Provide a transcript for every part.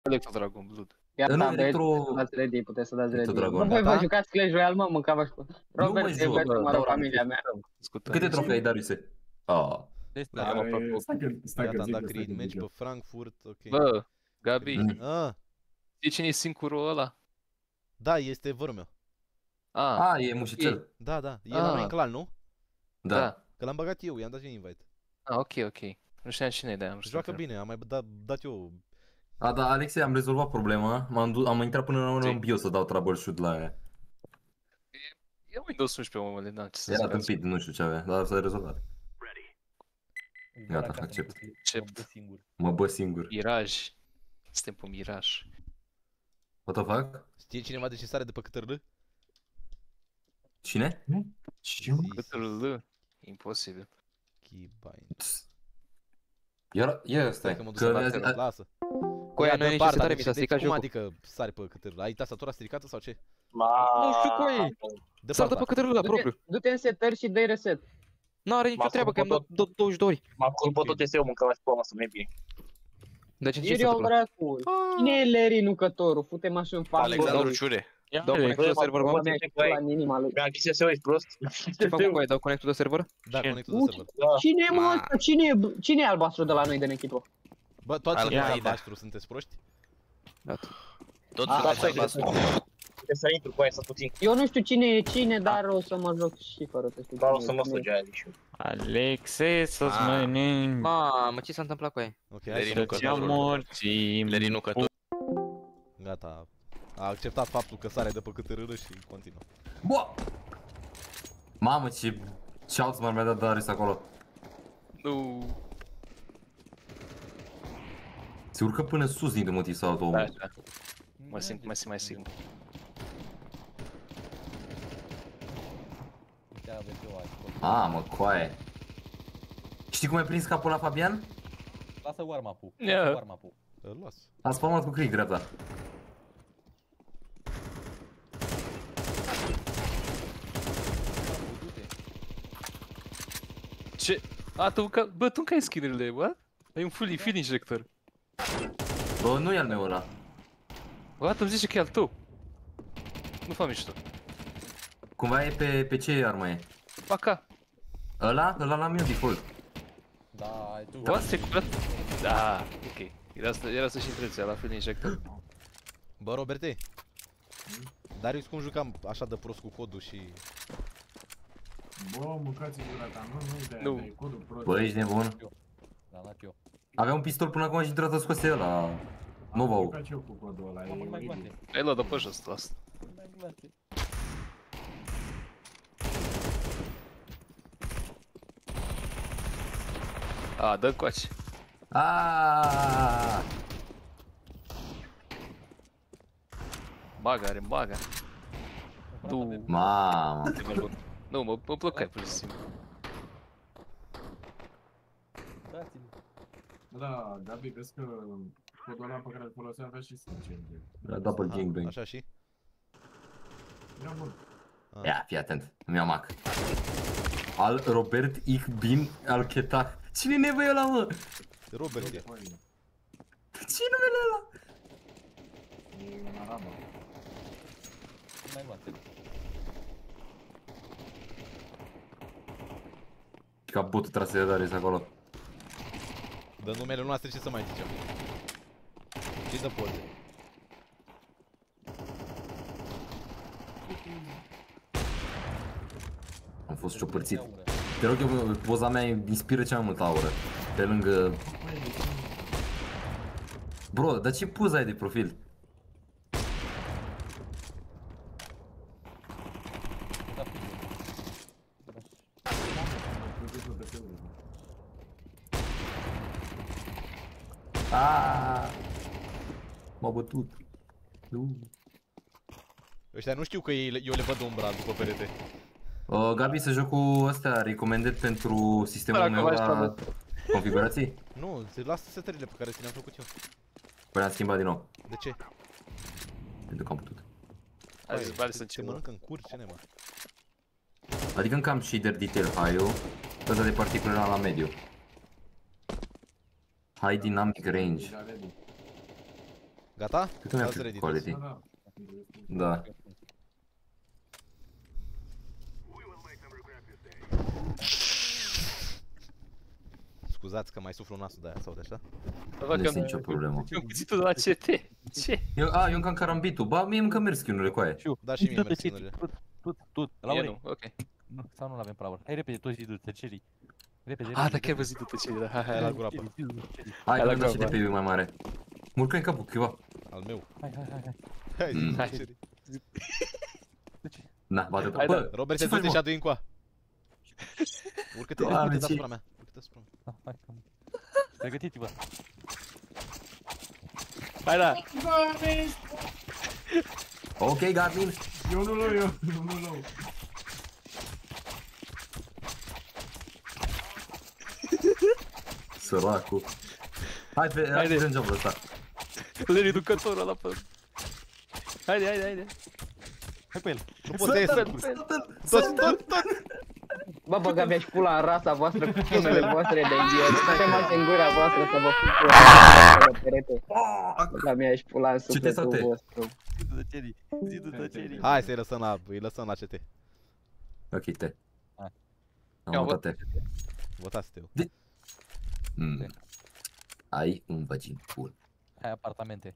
Electro Dragon Blood. Gata, Nu, băieți, Electro... să dați ready, puteți să dați ready. Dragon, Bă, voi gata? vă jucați Clash Royale, mă, mâncava și... Robert, mă te joc, iubesc, bă, mă rog, dau la familia mea. Câte trofei ai, Dariuse? Ah. Da, mă aproape. Gata, am dat creed, mergi pe Frankfurt, ok. Bă, Gabi, Ah, știi cine e singurul ăla? da, este vărul meu. Ah, E mușițel. Da, da, e la noi în clan, nu? Da. Că l-am băgat eu, i-am dat eu invite. Ah, ok. Nu știam cine e de-aia. Joacă bine, am mai dat eu. Da, Alexei, am rezolvat problema. Am intrat până la urmă în bio să dau troubleshoot la aia. E Windows 11 omule, da, ce să Era zic. tâmpit, nu știu ce avea, dar s-a rezolvat. Gata, accept. Mă bă singur. Miraj. Suntem pe Miraj. What the fuck? Știe cineva de ce sare de pe câtărlă? Cine? Câtul imposibil. Keybind. Ia stai, Că mă duc că să bag, lasă. Cu aia nu e nici setare, mi s-a stricat jocul. jocul. Cum adică sari pe câtărlă? Ai tastatura stricată sau ce? Nu știu cu aia. Sar de pe câtărlă la propriu. Du-te în setări și dă-i reset. N-are nicio treabă, că am dat 20 de ori. M-am culpat tot TS-ul, mâncava și poama să nu e bine. De ce Iri au dracu. Cine e Larry nucătorul? Fute-mă așa în față. Alexandru Ciure. Dau connectul de server, mă? La inima lui. Mi-a închis TS-ul, ești prost? Ce fac cu aia? Dau connectul de server? Da, connectul de server. Cine e mă ăsta? Cine e albastru de la noi din echipă? Bă, toți sunteți albastru, sunteți proști? Gata. Toți sunteți albastru. Trebuie să intru cu aia să puțin. Eu nu știu cine e cine, dar o să mă joc și fără să știu. Dar o să mă stuge aia și eu. Alexe, să-ți mănânci. Mamă, ce s-a întâmplat cu aia? Ok, hai să Să-ți morții. Lerinucător. Gata. A acceptat faptul că sare de pe câtărâră și continuă. Bă! Mamă, ce alți mi-a dat Darius acolo. Nu. Se urcă până sus din motiv sau altul. Da, așa. Mă simt mai sigur. Mă, coaie. Știi cum ai prins capul la Fabian? Lasă warm-up-ul. Îl las. A spawmat cu click dreapta. Ce? Bă, tu încă ai skin-urile, what? Ai un fully injector. Bă, nu e al meu ăla. Bă, îmi zice că e al tău. Nu fac mișto. Cumva e pe ce armă e? Paca. Ăla l-am eu default. Da, ai tu. What? Ți-ai cumpărat? Da, ok. Era să-și întrețea la fully injector. Bă, Roberte. Darius, cum jucam așa de prost cu codul și... Bă, mâncați gura ta, Nu. de codul prost. Bă, ești nebun. Da, n-am eu. Avea un pistol până acum și într-o dată scoase ăla. Nova-ul. Am jucat și eu cu codul ăla, e oribil. Ai luat-o pe jos, tu asta. Dă încoace. Baga. Tu. Mamă. Nu, mă blocai pur și simplu. Da, Gabi, vezi că codul ăla pe care îl foloseam avea și sincer. Double gangbang. Așa și? Era bun. Ia, fii atent, îmi iau mac. Al Robert Ich bin Al-Ketah. Cine nevoie ăla, mă? Robert e. Ce numele ăla? E un arabă. Mai bate. Ca botul trase de Darius acolo. Dă numele noastre, ce să mai zicem? Ce dă poze? Am fost ciopărțit. Te rog eu, poza mea inspiră cea mai multă aură. Pe lângă... Bro, dar ce poză ai de profil? M-a bătut. Ăștia nu știu că eu le văd umbra după perete. Gabi, să joc cu astea recommended pentru sistemul meu la configurații? Nu, se lasă setările pe care ți le-am făcut eu. Păi am schimbat din nou. De ce? Pentru că am putut. Hai să ce mănâncă în cur, ce nemă? Adică încă am shader detail high-ul, ăsta de particule la mediu. High dynamic range. Gata? Cât mi-a Dați fi ready quality? toți. Da. Scuzați că mai suflu nasul de aia sau de așa. Bă, Nu că este nicio problemă. eu cuțitul de la CT. Ce? Eu încă am carambitul. Ba, mie încă merg skin-urile cu aia. Da, și mie merg skin-urile. Tu, Mie Lauri. nu, ok. Nu, sau nu l-avem power. Hai repede, toți zidul tăcerii. Repede, Ah, da, chiar vă zidul tăcerii, da. Hai, La gura apă. Hai, că la am dat și de groapă. pe mai mare. Murcă în capul, cuiva. Al meu. Hai. Hai, Mm. zi, Hai. tăcerii. Na, bate Hai, Bă, Robert, ce te faci, du-te și mă? adu încoa. Urcă-te, Doamne, urcă-te ce- deasupra mea. Urcă-te deasupra mea. Hai, pregătiți-vă. Hai, da. Ok, Garmin. Eu nu low, eu nu low. Săracu. Haide, Haide. haide jobul ăsta. Le reducătorul ăla pe... Haide. Hai pe el. Nu pot să ies. Tot. Bă, băga mi-aș pula în rasa voastră cu filmele voastre de idiot. Suntem în gura voastră să vă fut pula pe perete. Băga mi-aș pula în Ce sau te? sufletul vostru. Zidul tăcerii. Hai să-i lăsăm la CT. Ok, te. Hai. Am Ia, votat te. Votați Teo. Ai un vagin bun. Hai apartamente.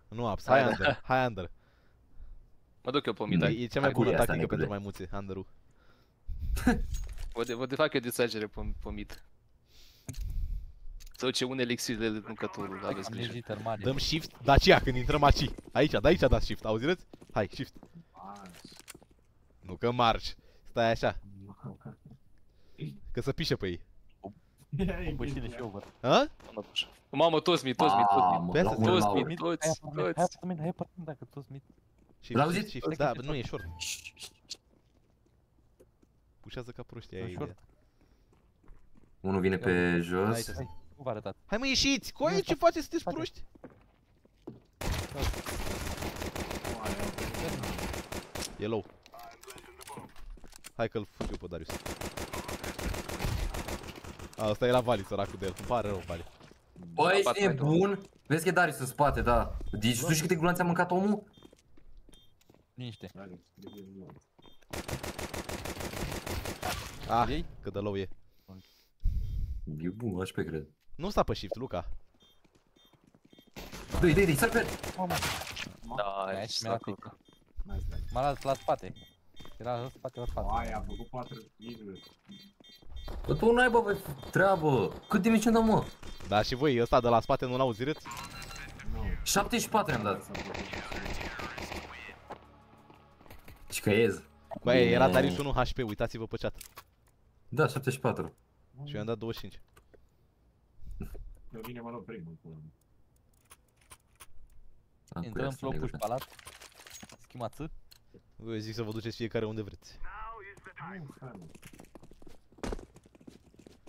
Nu ups, Hai, hai under. Hai under. Mă duc eu pe mid, hai. E cea mai Hai, bună asta, tactică nebune. pentru maimuțe, under-ul. Vă fac eu distragere pe mid. Sau ce un elixir de nucătorul, aveți Am grijă. legiter mare. Dăm shift, Dacia când intrăm aici. Aici dați shift, auziți? Hai, shift. Nu că marci. Stai așa, că să pișe pe ei. Bă, și și over. Ha? Mamă, toți mid. Pe asta Toți mid, toți. Hai apartament dacă toți mit. Shift, L-auziți? shift, shift. Da, nu e short. Pușează ca proștii, aia e ideea. Unul vine pe jos. Aici. Nu v-a arătat. Hai mă, ieșiți! Coaie, ce faceți? Sunteți proști? E low. Hai că-l fug eu pe Darius. Asta e la Vali, săracul de el. Îmi pare rău, Vali. Bă, ești nebun? Vezi că e Darius în spate, da. Deci tu știi câte gloanțe a mâncat omul? Liniște. Ah, Ei? cât de low e. E bun, aș pe cred. Nu sta pe shift, Luca. Dă-i, sar pe el. Da, Hai, e mi-a dat M-a luat la spate. Era în spate, la spate. Aia a făcut 4 kill-uri. Bă, tu n-ai, bă, băi, treabă. Cât de mici îmi dau, mă? Da, și voi, ăsta de la spate nu-l auzireți? 74 i-am dat. Și că iez. Băi, Bine. era Darius 1 HP, uitați-vă pe chat. Da, 74. Și eu am dat 25. Că vine mă luăm primul. Intrăm în flow push palat. Schimață. Eu zic să vă duceți fiecare unde vreți.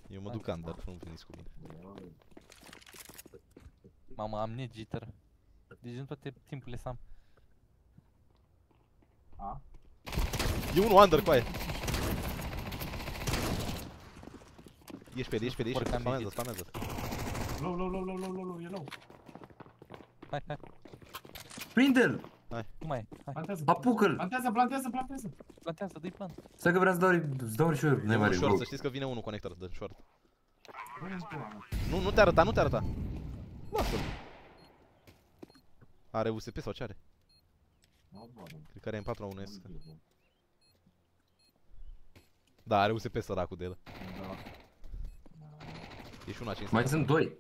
Eu mă duc under, nu veniți cu mine. Mama, am net jitter. Deci în toate timpurile să am. E unul under cu aia. Ești pe el, ești pe el, ești pe el. Spamează, spamează. Low, e low. Hai. Prinde-l! Nu mai e. Hai. Plantează. Apucă-l! Plantează. Plantează, dă-i plant. Stai că vreau să dau și eu E unul nemare. short, să știți că vine unul conector de short. Nu te arăta, nu te arăta. Lasă-l. Are USP sau ce are? Cred că are M4 la 1S. Da, are USP săracul de el. Ești una 500. Mai sunt doi.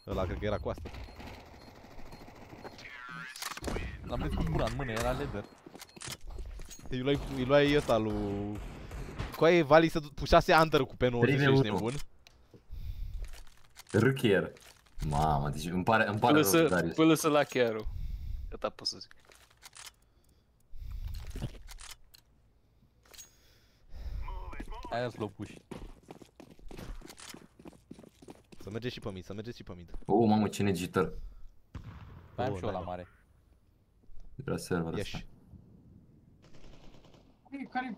Ăla cred că era cu asta. L-am prins cu gura în mână, era leather. Îi luai ăsta lui... Coaie, Vali să pușase under cu P90, ești nebun? Râchier. Mamă, deci îmi pare rău, Darius. Până să la chiar. Atâta pot să zic. Aia slow push. Să mergeți și pe mid, să mergeți și pe mid. Oh, mamă, ce negitor. Mai am și eu la mare. Era server ăsta. Ieși. Care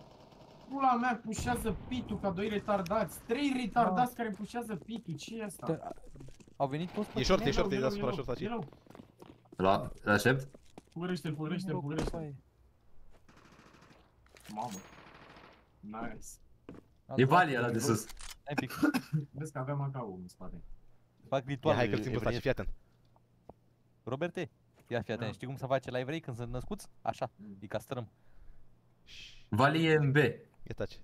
pula mea pușează pitul ca 2 retardați. 3 retardați care pușează pitul, ce e asta? Au venit toți pe E short, tine? e short, e deasupra short aici. La aștept? Fugărește-l, fugărește-l, Noroc, fugărește-l. băi. Mamă. Nice. Am E luat Vali ăla de ritual. sus. Stai un pic. Vezi că aveam AK-ul în spate. Fac Ia, ritual. hai că-l țin pe ăsta și fii atent. Roberte, ia fii atent. Da. Știi cum se face la evrei când sunt născuți? Așa, îi castrăm. Vali e în B. E taci.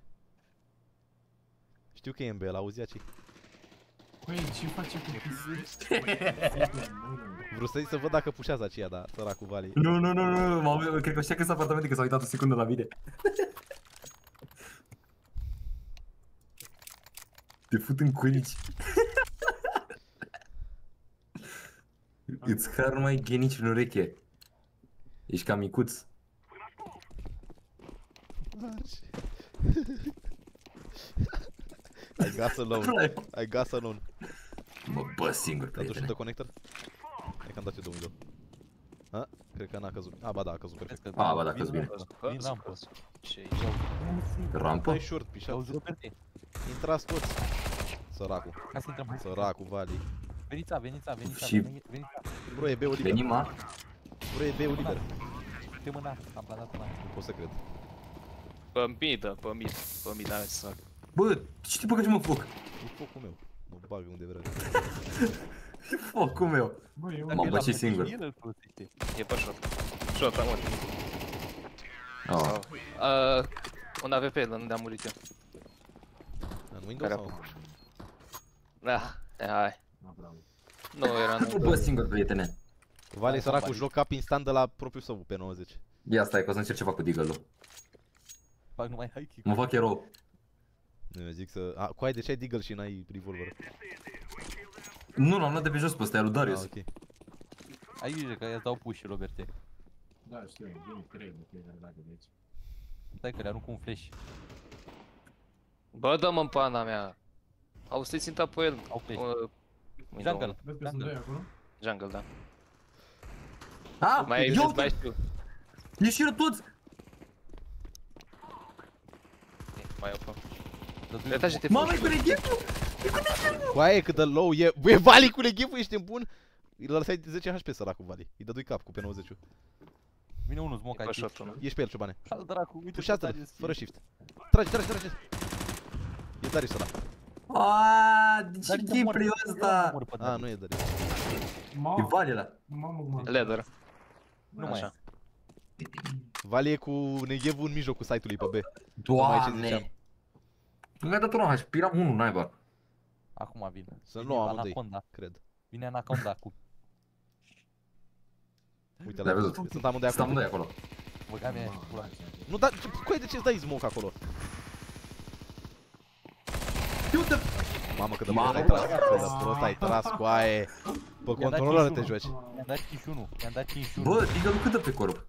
Știu că e în B, l-auzi aici. Păi, ce face cu Vreau să văd dacă pușează aceea, dar săracul Vali. Nu, nu, nu, nu, mamă, cred că știa că sunt apartamente, că s-a uitat o secundă la mine. Te fut în curici. Îți car numai ghenici în ureche. Ești ca micuț. I got alone. I got alone. Mă bă singur, Te-a dus prietene. de conector? E că am dat eu 2000. Ha? Cred că n-a căzut. A, ba da, a căzut perfect. A, ba da, că-s bine. Vin rampă. Ce e? Rampă? Dai short, pișat. Auzi, Roberte, Intrați toți. Săracul. hai să intrăm. Săracul Vali. Venița, venița, venița, Și- venița. Bro, e B-ul liber. Venim, ma? Bro, e B-ul liber. Te mâna, am plantat mâna. Nu pot să cred. Pe midă, pe mid. Pe mid, n-are să fac. Bă, ce te băgă și mă foc? E focul meu. Mă bagă unde vrea. E focul meu. Bă, eu Mă băci singur. El îl folosește. E pe short. Short, am murit. Oh. Un AVP unde am murit eu. În Windows Care- sau? Da, hai. Da, bravo. Nu, era Mă bă singur, prietene. Vali, săracul, joc cap instant de la propriul său pe 90. Ia stai că o să încerc ceva cu Deagle-ul. Fac numai high kick. Mă fac erou. Nu, eu zic să... A, cu ai de ce ai Deagle și n-ai revolver? Nu, l-am luat de pe jos pe ăsta, e lui Ah, Darius. ok. Ai grijă că îți dau push, Roberte. Da, știu, vin 3 de fiecare dată de aici. Stai că le arunc cu un flash. Bă, dă-mă în pana mea. Au să-i ținta pe el. Au flash. Window Jungle. Vezi că sunt doi acolo? Jungle, da. Ah, Mai eu știu, mai știu. ieșiră toți! Mai opă. Dă-tu-i Etaje te Mamă, e fugi. cu regheful! Cu aia e cât de low e... Băi, Vali, cu neghiful ești în bun? Îi lăsai 10 HP săracul Vali. Îi dădui cap cu pe 90. Vine unul smoke Pe aici. short unul. Ești pe el, ciobane. Al dracu, uite Pușează-l, fără shift. Trage, trage, trage. E Darius ăla. Aaaa, de ce gameplay-ul ăsta? A, nu e Darius. E Mamă, Vali ăla. mamă. Leather. Nu mai Așa. e. Vali e cu neghevul în mijlocul site-ului pe B. Tocmai ce ziceam. Doamne! Nu mi-ai dat un HP, eram unul, naiba. Acum vin. Să Vine nu amândoi, Anaconda. cred. Vine Anaconda cu... Uite, L-ai la văzut? sunt amândoi Sunt acolo. amândoi acolo. Băga mea și pula. Nu, dar cu de ce-ți dai smoke acolo? Uite! Mamă, cât de Mamă, prost ai tras, cât de prost ai tras cu aia. Pe controller te joci. I-am dat 5-1. I-am dat 5-1. Bă, Deagle-ul cât dă pe corp?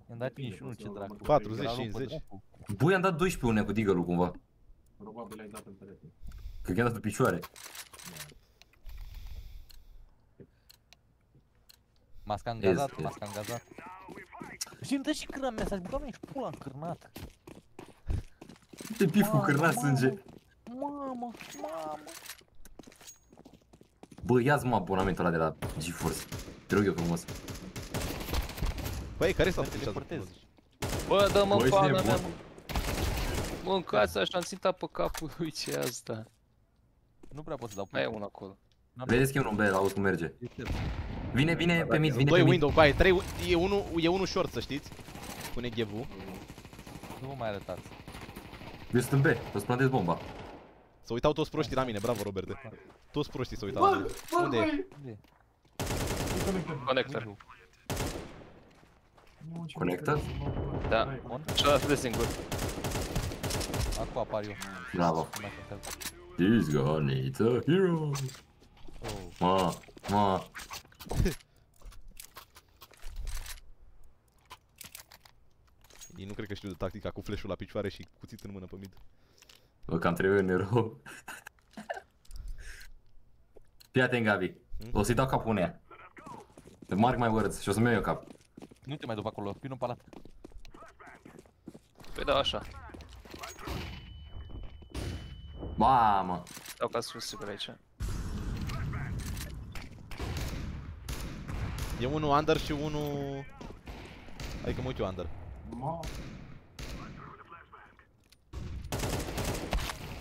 I-am dat 5-1, ce dracu. 40, Era loc pe 50. dracu. Bă, i-am dat 12 une cu Deagle-ul cumva. Probabil ai dat în perete. Cred că i-am dat pe picioare. Masca îngazat, Este. masca îngazat. Și îmi dă și cârna mea, să-și băga mea și pula încârnat. Te pif cu cârna sânge. Mamă, mamă. Bă, ia-ți mă abonamentul ăla de la GeForce. Te rog eu frumos. Băi, care s-a Trebuie să stricat? portez. Bă, dă-mă Bă, în ești pana nebun. mea, mă. Mâncați așa, am țintat pe capul lui, ce e asta? Nu prea pot să dau Mai e push. unul acolo. Vedeți că e unul B, auzi cum merge. Vine, vine pe mid, vine Doi pe mid. window cu aia, 3, e unul short, să știți. Cu neghevul. Nu mă mai arătați. Eu sunt în B, o să plantez bomba. Se uitau toți proștii la mine, bravo Roberte. Toți proștii se uitau la mine. Unde e? Unde? Conector. Conector? Da. On? Și ăla de singur. Acum apar eu. Bravo. Nu mai contează. This guy needs a hero. Oh. Ma. Ei nu cred că știu de tactica cu flash-ul la picioare și cuțit în mână pe mid. Bă, cam trebuie un erou. Fii atent, Gabi. O să-i dau capul uneia. Mark my words și o să-mi iau eu cap. Nu te mai duc acolo, vin în palat. Păi da, așa. Mamă. Dau ca să fiu sigur aici. E unul under și unul... Adică mă uit eu under.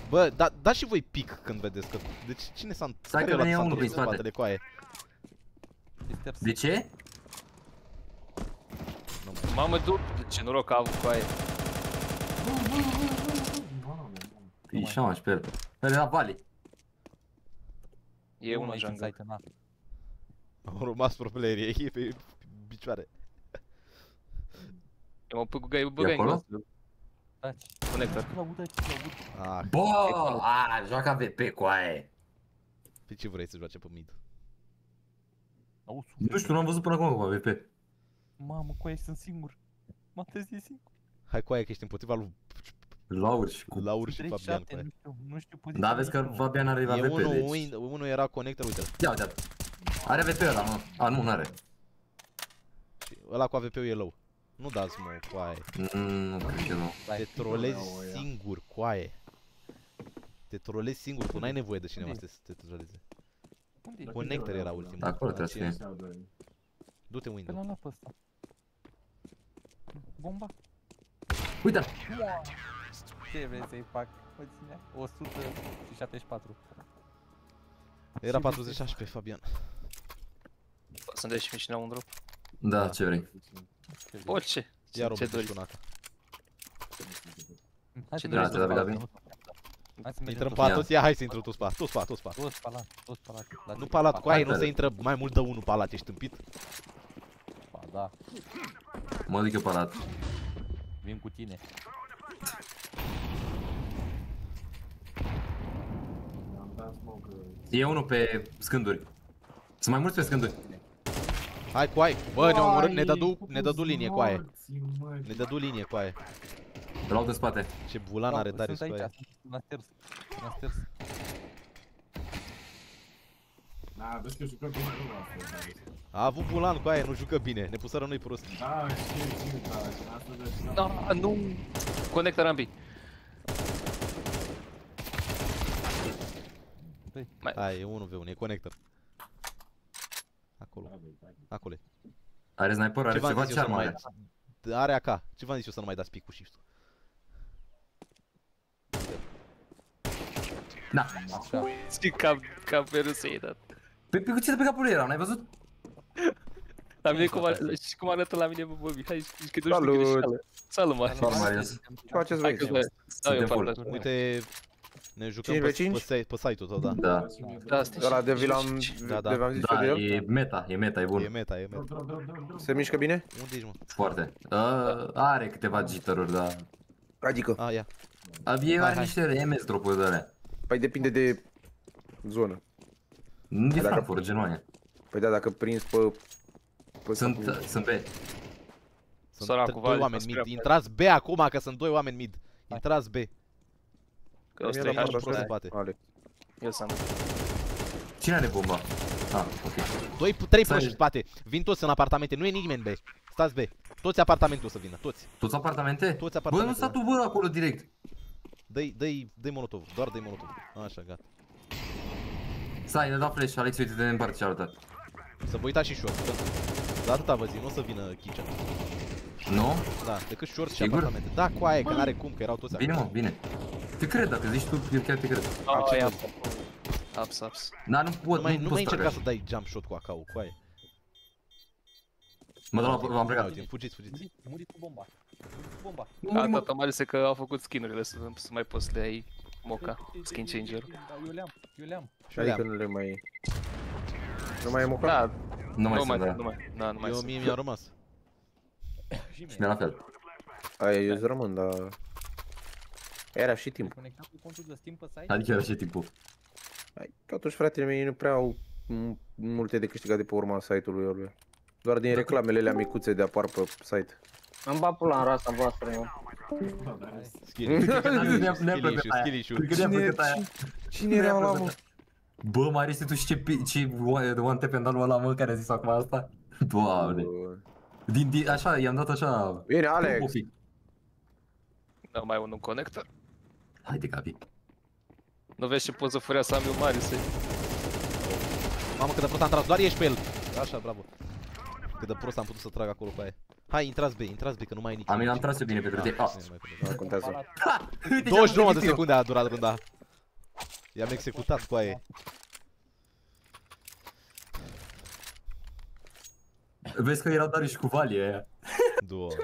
Bă, da și voi pic când vedeți că... Deci cine s-a Stai că vine unul prin spate. spatele coaie? De ce? Mamă, ce noroc am cu aia. Pișaș pe el. Pe la Vali. E unul aici în jungle. site, na. Au rămas pro playerii ei pe picioare. Eu mă băgai în gol. Conector. Ah, Bă, joacă AVP cu aia. pe ce vrei să joace pe mid? Nu știu, nu am văzut până acum cu AVP. Mamă, cu aia sunt singur. M-am trezit singur. Hai cu aia că ești împotriva lui Laur și cu... Laur și Fabian cu aia. Nu știu poziția. Da, vezi că Fabian are E AVP, deci... unul era conector, uite-l. Ia uite. Are AVP ăla, mă. A, nu, n-are. Ăla cu AVP-ul e low. Nu dați mă, coaie. Nu cred că nu. Te trolezi singur, coaie. Te trolezi singur, tu n-ai nevoie de cineva să te troleze. Connector era ultimul. Acolo trebuie să fie. Du-te Pe window. la lapă ăsta. Bomba. Uite-l! Ce vrei să-i fac? Mă ține. 174. Era 46 pe Fabian. Sunt de și mici înăuntru. Da, ce vrei. Orice. Iar o Ce doriți. bușunată. Hai să Da, mergem da, tot da, spa. Hai să mergem Intrăm tot pe Ia. toți, ia hai să intru tu spa, tu spa, tu spa. Toți palat, toți palat. Nu palat, coaie, nu Hai, se intră mai mult de unul palat, ești tâmpit? Ba, da, Mă duc eu palat. vin cu tine. E unul pe scânduri. Sunt mai mulți pe scânduri. Hai coaie, bă, ne omorâm, ne dădu linie coaie. Ne dădu linie coaie. Îl iau de spate. Ce bulan are Darius Sunt coaie. aici, sunt la stairs. La stairs. Da, vezi că jucăm bine cu asta. A avut bulan coaie, nu jucă bine, ne pusără noi prost. Da, știu, da, și asta de... Da, nu. Conector ambii. Hai, e 1v1, e conector. Acolo, acolo e. Are sniper, are Ce v-am ceva, zis ce eu să nu armă mai... are? Are AK, ce v-am zis eu să nu mai dați pic cu shift-ul? Da. Știi cam pe râs să-i dat. Pe cu ce de pe capul lui erau, n-ai văzut? La mine cum arată la mine, bă, Mihai, zici că tu știi greșeală. Salut, Marius. Salut, Marius. Ce faceți voi? Dau eu Suntem full. partaj. Uite, ne jucăm 5v5? pe site-ul tău, da. Da. Da, stai. Ăla de vi l-am Da, da. de v-am zis eu Da, de el? e meta, e E bun. meta, e meta. Se mișcă bine? Unde ești, mă? Foarte. Are câteva jitter-uri, da. Adică? A, ia. E are hai. niște MS drop-uri de alea. Păi depinde de zonă. Nu din Dacă- Frankfurt, Germania. Păi da, dacă prinzi pe... Sunt B. Sunt Săracul doi Vali, oameni mă mid. scrie Intrați B acum, că sunt doi oameni mid. Intrați B. Că o să Mie la treci partea prost asta. în spate. Ale. eu să am. Cine are bomba? Ah, ok. 3 Stai. proști în spate. Vin toți în apartamente, nu e nimeni B. Stați B. Toți apartamentul o să vină, toți. Toți apartamente? Toți Bă, apartamente, nu sta da. tu, bă, acolo direct. Dă-i molotov, doar dă-i molotov. Așa, gata. Stai, ne da flash, Alex, uite-te în partea cealaltă. Să vă uitați și short. La atâta vă zic, nu o să vină kitchen. Nu? Da, decât short și Sigur? apartamente. Da, coaie, că n-are cum, că erau toți Bine, acolo. mă, bine. Te cred, dacă zici tu, eu chiar te cred. Ai, aps. Da, nu pot, Nu mai pot încerca trage. să dai jump shot cu AK-ul, coaie. Mă dau la, am plecat. Uite, fugiți. Muri cu bomba. Muri cu bomba. Tata Marius că au făcut skin-urile să mai poți să le ai moca, skin changer. Eu le-am. Și adică nu le mai... Nu mai e moca? Da, Nu mai nu sunt, mai, da. nu mai Eu sunt. mie mi-a rămas. Și mie la fel. Aia, eu îți rămân, dar... Era și timp. Conectat cu contul de Steam pe site. Adică era și timpul. Totuși, fratele mei nu prea au multe de câștigat de pe urma site-ului lor. Doar din reclamele alea micuțe de apar pe site. Îmi bat pula în rasa voastră, mă. Skill issue. Cine era ăla, mă? Bă, Marius, tu știi ce one tap and ăla, mă, care a zis acum asta? Doamne. Așa, i-am dat așa... Bine, Alex! Nu mai un conector. Haide, Gabi. Nu vezi ce poză furea să am eu Marius? Mamă, cât de prost am tras, doar ești pe el. Așa, bravo. Cât de prost am putut să trag acolo cu aia. Hai, intrați B, că nu mai e nici. Am tras eu bine pentru tine. Nu contează. 29 de secunde a durat runda. I-am executat cu aia. Vezi că erau Darius și cu Vali aia. Doamne.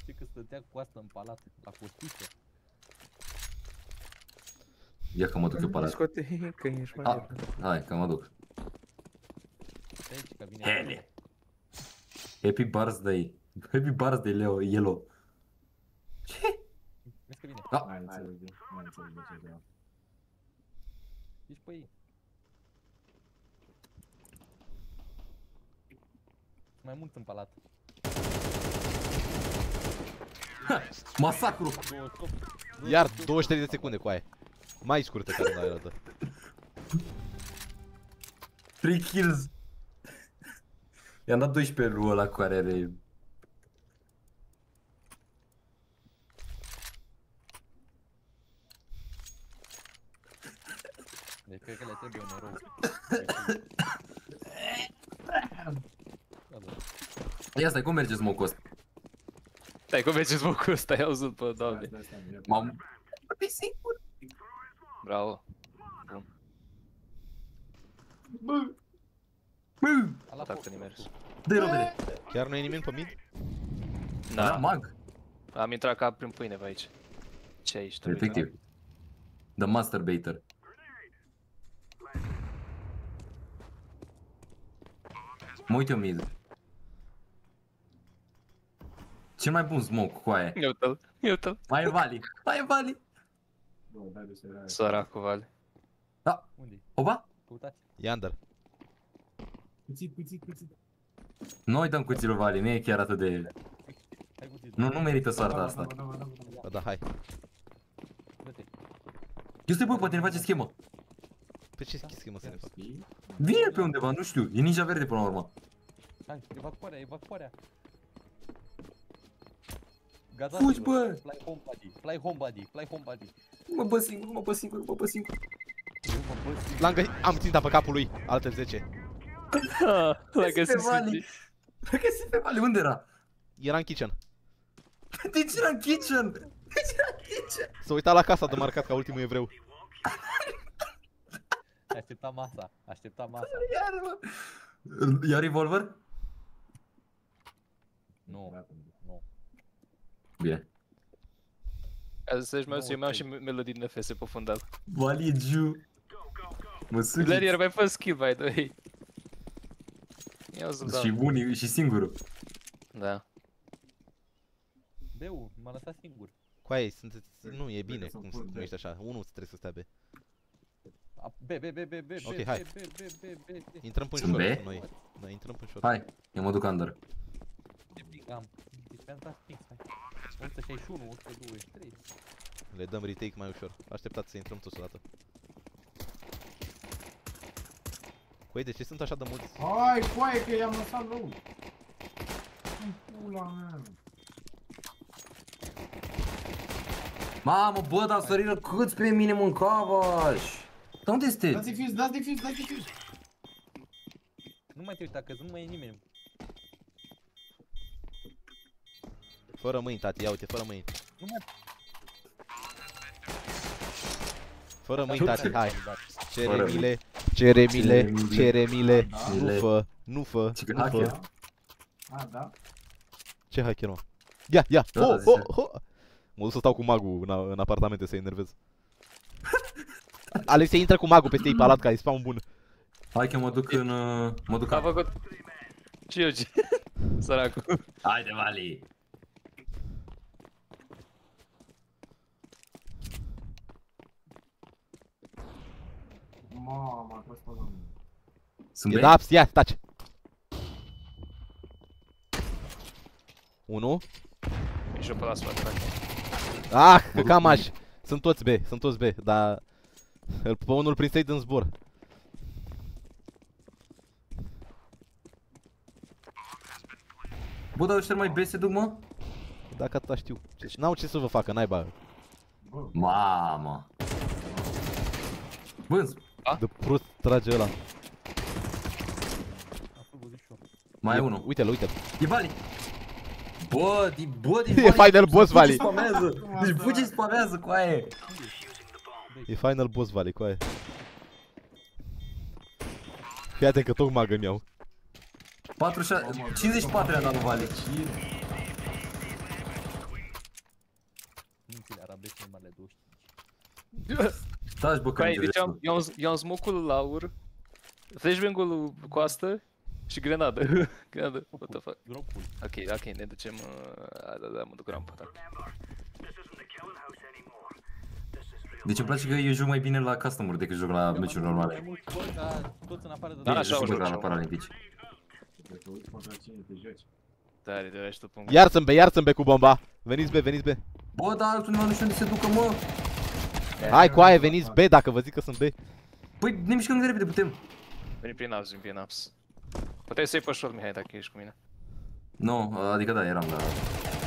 Știi că stătea cu asta în palat, la costiță. Ia că mă duc eu palat. Scoate că ești mai Hai, că mă duc. Aici, că vine. Hele. Happy birthday. Happy birthday, Leo, Yellow. Ce? Vezi că vine. Mai înțelege ce vreau. Ești pe ei. Mai mult în palat. Masacru! Iar 23 de secunde cu aia. Mai scurtă ca runda aia dată. 3 kills. I-am dat 12 lui ăla cu care are... Deci cred că le trebuie noroc. Ia stai, cum merge smoke-ul ăsta? Stai, cum merge smoke-ul ăsta? I-au zis pe doamne. M-am... Vorbi singur. Bravo. Bă! Atacă nimers. Dă-i robele. Chiar nu e nimeni pe mid? Da, mag. Am intrat ca prin pâine pe aici. Ce aici? Efectiv. The masturbator. Mă uit eu mid. Cel mai bun smoke cu aia. Iută-l. Mai e Vali. Mai e Vali. Săracul Vali. Da. Unde-i? Opa? Căutați. E under. Cuțit. Nu uităm cuțilul Vali, nu e chiar atât de... Nu merită soarta asta. Ba da, hai. Eu stai, bă, poate ne face schemă. Pe ce schemă să ne fac? Vine pe undeva, nu știu, e ninja verde până la urmă. Hai, evacuarea. Gata. Fugi, bă! Fly home buddy. Mă bă singur. L-am găsit, am ținta pe capul lui, alte 10. L-a găsit Vali. L-a găsit pe Vali, unde era? Era în kitchen. De ce era în kitchen? S-a uitat la casa de marcat ca ultimul evreu. Aștepta masa. Iar, mă. Ia revolver? Nu. Bine. Ca să zici, eu mi-am și melodii din FS pe fundal. Vali Giu. Mă sugi. Gladier, mai fă skill, by the way. Ia să-l dau. Și unii, și singurul. Da. Beu, m-a lăsat singur. Cu aia, nu, e bine cum ești așa. Unul trebuie să stea B. B. Ok, hai. Intrăm până Sunt short B? noi. Noi intrăm până short. Hai, eu mă duc under. Deci mi-am dat fix, hai. 161, 123. Le dăm retake mai ușor. Așteptați să intrăm toți odată. Păi, de ce sunt așa de mulți? Hai, coaie, că i-am lăsat rău. În pula mea. Mamă, bă, dar săriră câți pe mine mâncavaș. Dar unde este? Dați-i fuse. Nu mai te uita, că nu mai e nimeni. Fără mâini, tati, ia uite, fără mâini. Nu mai... Fără mâini, tati, hai. Cere mile. Nu fă. A, da? Ce hacker, mă? Ia. Mă duc să stau cu magul în apartamente să-i enervez. Alexei, intră cu magul peste ei palat, ca e spawn bun. Hai că mă duc în... mă duc A făcut... Giogi. Săracul. Haide, Vali. Mama, a fost pe la mine. Sunt E B? daps, ia, taci. 1. Ești pe la spate, frate. Ah, că cam aș. Sunt toți B, dar... Pe unul prin state în zbor. Bă, dar ăștia mai B se duc, mă? Dacă atâta știu. N-au ce să vă facă, naiba. Mamă. Bă, de prost trage ăla. Am făcut și eu. Mai e unul. Uite-l, uite-l. E Vali. Bă, E final boss, Vali. Deci fugi spamează cu aia. E final boss, Vali, cu aia. Fii atent că tocmai gâneau. 54 i-a dat lui Vali. Mințile arabe cele mai le 25. Taci bă că Păi, deci eu am smoke-ul laur, flashbang-ul coastă și grenadă. Grenadă, what the fuck. Gropul. Ok, ne ducem... Da, mă duc rampa, da. Deci îmi place că eu joc mai bine la custom-uri decât joc la meciuri normale. Toți în afară de... Da, așa joc o la joc. Paralimpici. Da, de ești tu pe Iarță-mi be cu bomba. Veniți be, veniți be. Bă, dar altul nu știu unde se ducă, mă. Hai cu aia, veniți be dacă vă zic că sunt be. Păi ne mișcăm de repede, putem. Veni prin apps. Puteai să iei pe short, Mihai, dacă ești cu mine. Nu, adică da, eram, dar...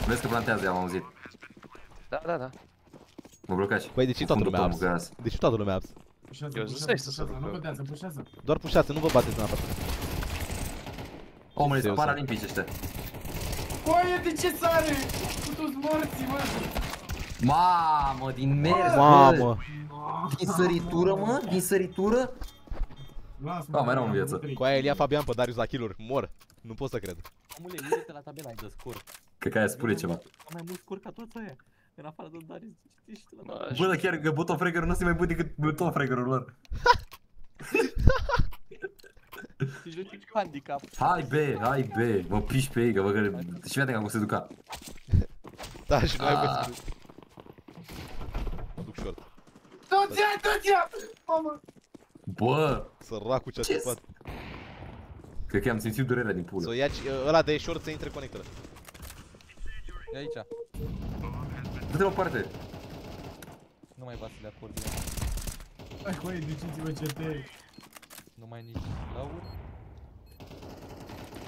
Vezi că plantează, am auzit. Da. Mă blocați. Păi de ce toată lumea abs? De ce toată lumea abs? Eu zic să se Nu contează, pușează. Doar pușați, nu vă bateți în apă. Omule, sunt paralimpici ăștia. Coaie, de ce sare? Cu toți morții, mă! Mamă, din mers, Mamă. Din săritură, mă? Din săritură? Da, mai rău în viață. Cu aia Elia Fabian pe Darius la kill-uri. Mor. Nu pot să cred. Omule, uite-te la tabela aia de scor. Cred că aia spune ceva. Am mai mult scor ca toți aia. În afară de Darius, ești la tabela. Bă, dar chiar că botofraggerul nu se mai bun decât botofraggerul lor. Și joci handicap. Hai be, mă piși pe ei, că bă, că... Și vedem cum se duca. Da, și noi bă. Mă duc short. Toți-ia! Mamă! Bă! Săracul ce-a scăpat. Cred că am simțit durerea din pulă. Să o ia ăla de short să intre conectoră. E aici. Du-te la o parte. Nu mai Vasile acord. Hai, coaie, duceți-vă CT. Nu mai nici laur.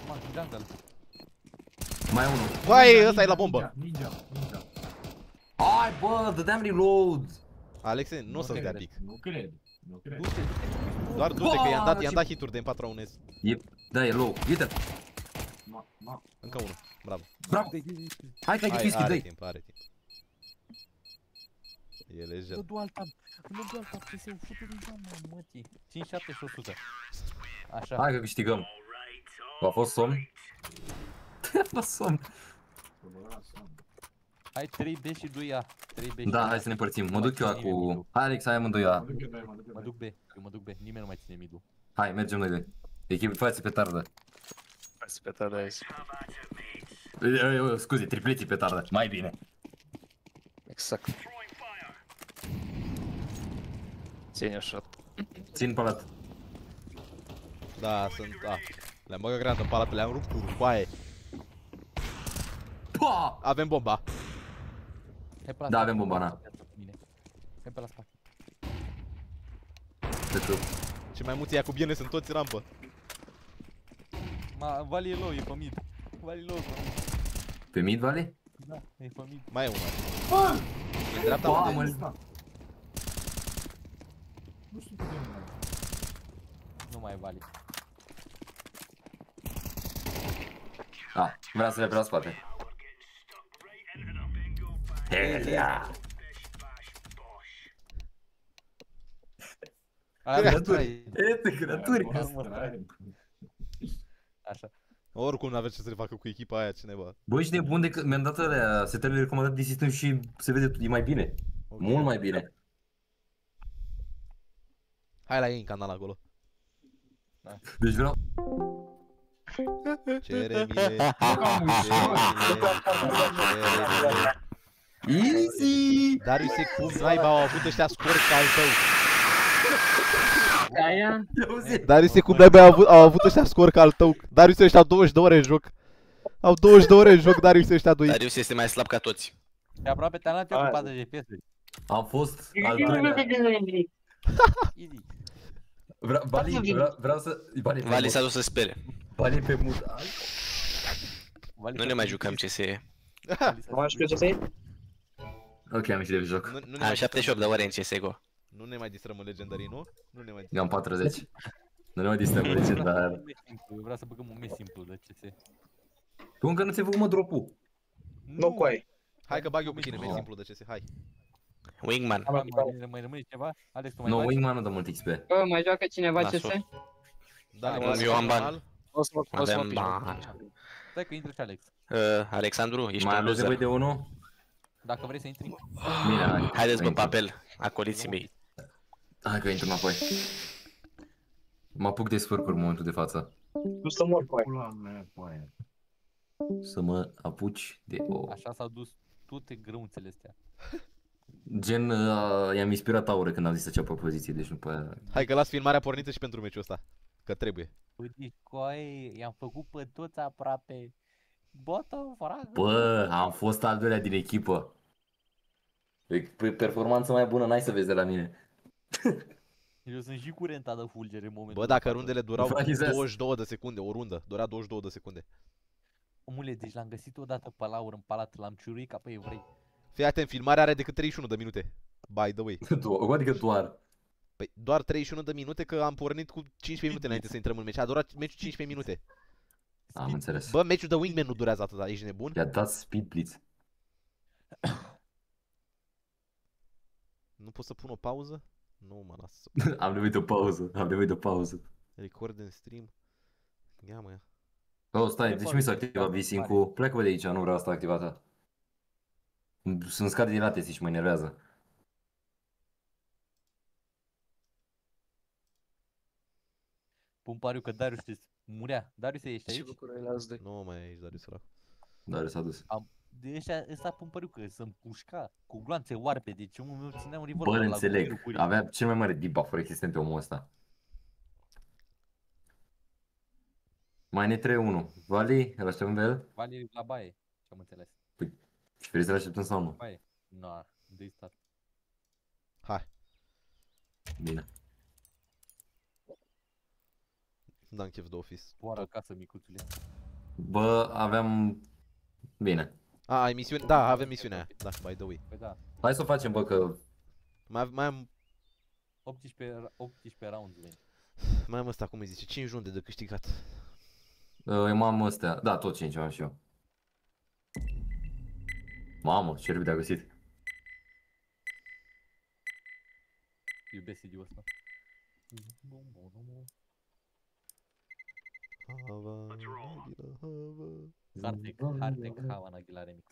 Man, jungle. Mai e unul. Băi, ăsta e la bombă. Ninja. Hai, bă, dădeam reload. Alexe, nu o să-ți dea pic. Nu cred. Doar du-te că i-am dat hituri de M4A1S. Da, e low. Uite. Încă unul. Bravo. Bravo. Hai că ai deschis, Are dai. timp, are timp. E lejer. Nu dual tab, ce se fută din geamă, mătii. 5, 7 și 100. Așa. Hai că câștigăm. A fost somn? A fost somn. Hai 3B și 2A. 3B și Da, hai să ne împărțim. Mă duc eu cu... Hai Alex, hai amândoi A. Mă duc B, eu mă duc B, nimeni nu mai ține mid-ul. Hai, mergem noi doi. Echipați pe tardă. Hai pe tardă aici. Scuze, tripleții pe tardă. Mai bine. Exact. Ține shot. Țin palat. Da, sunt... Le-am băgat granată în palată, le-am rupt cu coaie. Avem bomba. Da, avem bomba, na. Hai pe la spate. Ce mai mulți iacubiene sunt toți rampă. Vali e low, e pe mid. Vali low. Pe mid, Vali? Da, e pe mid. Mai e una. E dreapta unde? Nu știu cât de mult. Nu mai e Vali. Vreau să le pe la spate. Helia! Este creaturi! Așa. Oricum n-aveți ce să le facă cu echipa aia cineva. Băi, ești nebun de că mi-am dat alea setările recomandate de sistem și se vede, e mai bine. Okay. Mult mai bine. Hai la ei în canal acolo. Deci vreau... Ceremie. Easy! Dariuse, cum naiba au avut ăștia scor ca al tău? Aia? Dariuse, cum naiba au avut ăștia scor ca al tău? Dariuse, ăștia au 20 de ore în joc. Au 20 de ore în joc, Dariuse, ăștia doi. Darius este mai slab ca toți. E aproape te-am luat eu cu 40 FPS-uri. Am fost al doilea. Easy. Vreau să... Vali s-a dus să spere. Vali pe mut. Nu ne mai jucăm CSE. Nu mai știu ce să iei? Ok, am ieșit de joc. Am 78 de ore în CSGO. Nu ne mai distrăm în legendarii, nu? Nu ne mai Eu am 40. Nu ne mai distrăm legenda. Eu vreau să băgăm un mes simplu de CS. Tu încă nu ți-ai făcut, mă, drop-ul. Nu cu ai. Hai că bag eu cu tine, mai simplu de CS, hai. Wingman. Mai rămâne ceva? Alex, tu mai No, faci? Wingman nu dă mult XP. Bă, mai joacă cineva CS? Da, Eu am bani. O să mă Avem piși. bani. Stai că intră și Alex. Alexandru, ești Mai un aveți nevoie loser. de unul? Dacă vrei să intri. Bine, hai. Haideți, bă, papel, acoliții mei. Hai că intru înapoi. Mă apuc de sfârcuri în momentul de față. Tu să mor cu ai. Pula mea, cu aia. Să mă apuci de o... Așa s-au dus toate grăunțele astea. Gen, i-am inspirat Aure când am zis să cea pe poziție, deci nu pe aia... Hai că las filmarea pornită și pentru meciul ăsta. Că trebuie. Uite, coi, i-am făcut pe toți aproape. Botă, fragă. Bă, am fost al doilea din echipă. Pe performanță mai bună n-ai să vezi de la mine. Eu sunt și curenta de fulgere în momentul. Bă, dacă rundele durau Frachizează. 22 de secunde, o rundă, durea 22 de secunde. Omule, deci l-am găsit odată pe Laur în palat, l-am ciuruit ca pe evrei. Fii atent, filmarea are decât 31 de minute. By the way. Adică doar. Păi doar 31 de minute că am pornit cu 15 minute înainte să intrăm în meci. A durat meciul 15 minute. Am înțeles. Bă, meciul de Wingman nu durează atâta, ești nebun? I-a dat speed blitz. Nu pot să pun o pauză? Nu mă las. Am nevoie de o pauză, am nevoie de o pauză. Record în stream. Ia mă ia. Oh, stai, deci mi s-a activat V5-ul. Pleacă de aici, nu vreau asta activată. Sunt scade din latency și mă enervează. Pun pariu că Darius murea. Darius ești Ce aici? bucură la de. Nu mai e aici, Darius sărac. Dar s-a dus. De ăsta pun pariu că să-mi pușca cu gloanțe oarbe. Deci omul meu ținea un revolver Bă, la înțeleg. gură curii. Avea cel mai mare debuff-uri existente omul ăsta. Mai ne trebuie unul. Vali, îl așteptăm pe el? Vali la baie, ce-am înțeles. Și vrei să-l așteptăm sau nu? Baie. No, de stat. Hai. Bine. N-am chef de office. Poară acasă, micuțule. Bă, aveam... Bine. A, ai misiune? Da, avem misiunea aia. Da, by the way. Păi da, Hai să o facem, bă, că... Mai am 18 rounds, veni. Mai am ăsta, cum îi zice, 5 runde de câștigat. Eu am astea. Da, tot 5 am și eu. Mamă, ce repede a găsit. Iubesc CD-ul ăsta. Hardtech Havana Aguilar Remix.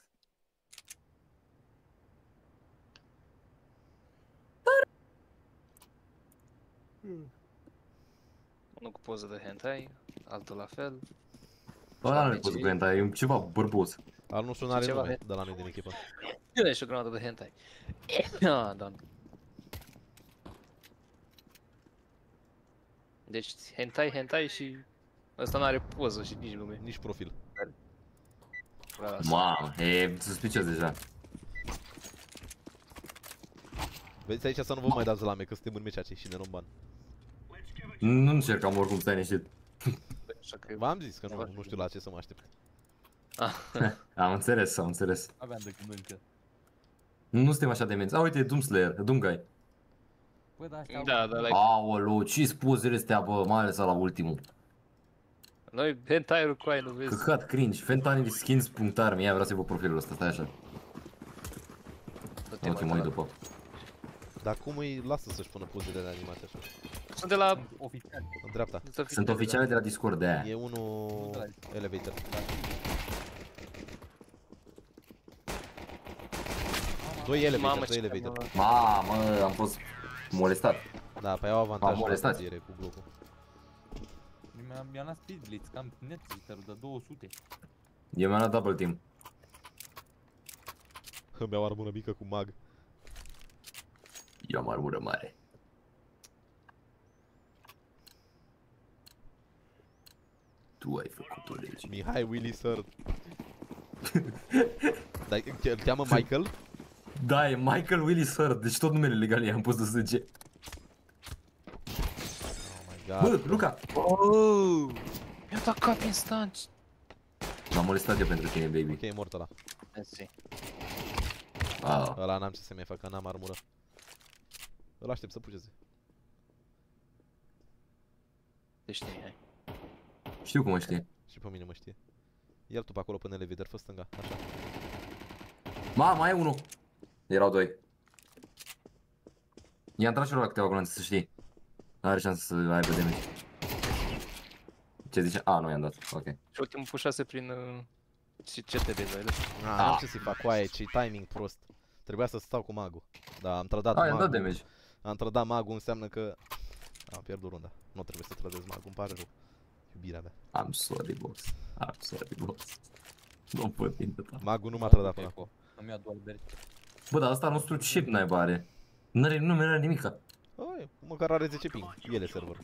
Unul cu poză de hentai, altul la fel. Bă, ăla nu-i poți cuenta, e ceva bărbos. Al nostru n-are Ceva nume de la noi din echipă. Eu ești o grămadă de hentai. Ah, doamne. Deci hentai și ăsta n-are poză și nici nume. Nici profil. Mamă, e suspicios deja. Vezi aici să nu vă mai dați la me, că suntem în meciace și ne luăm bani. Nu încercam oricum, stai liniștit. V-am zis că nu știu la ce să mă aștept. Am înțeles, am înțeles. Aveam de când încă. Nu suntem așa de menți. A, uite, Doomslayer, Doomguy. Păi da, ăștia Da, da, like. Aoleu, ce pozele astea, bă, mai ales la ultimul. Noi hentai-ul cu ai, nu vezi? Căcat, cringe, Fentanyl skins.army, ia vreau să-i văd profilul ăsta, stai așa. Ok, mă uit după. Dar cum îi lasă să-și pună pozele de animate așa? Sunt de la... oficial. În dreapta. Sunt oficiale de la Discord de aia. E unul elevator. Doi elevator, doi elevator. Mamă, am fost molestat. Da, pe au avantaj Am molestat. cu blocul. Mi-am luat Speed Blitz, cam net filterul de 200. Eu mi-am luat double team. Îmi iau armură mică cu mag. Eu am armură mare. Tu ai făcut-o lege. Mihai Willy Sir. Dar îl cheamă Michael? Da, e Michael Willis Hurt, deci tot numele legal i-am pus de sânge. Bă, Luca! Oh! Mi-a dat cap instant! M-am molestat eu pentru tine, baby. Ok, e mort ăla. Mersi. Ăla n-am ce să mai fac, că n-am armură. Îl aștept să pușeze. Te știi, hai. Știu cum mă știe. Și pe mine mă știe. Ia tu pe acolo până elevator, fă stânga, așa. Mai e unul. Erau doi. I-a intrat și la câteva gloanțe, să știi. N-are șansă să aibă damage. Ce zice? A, nu i-am dat, ok. Și ultimul pușase prin... și CTB la ele. N-am ce să-i fac cu aia, ce timing prost. Trebuia să stau cu magul. Dar am trădat i-am dat magul. damage. Am trădat magul, înseamnă că... Am pierdut runda. Nu trebuie să trădez magul, îmi pare rău. Iubirea mea. I'm sorry, boss. I'm sorry, boss. Nu pot fi ta. Magul nu m-a trădat până acum. Îmi ia doar berci. Bă, dar asta nostru ce naiba are? Nu are nimica. Oi, măcar are 10 ping. El e server.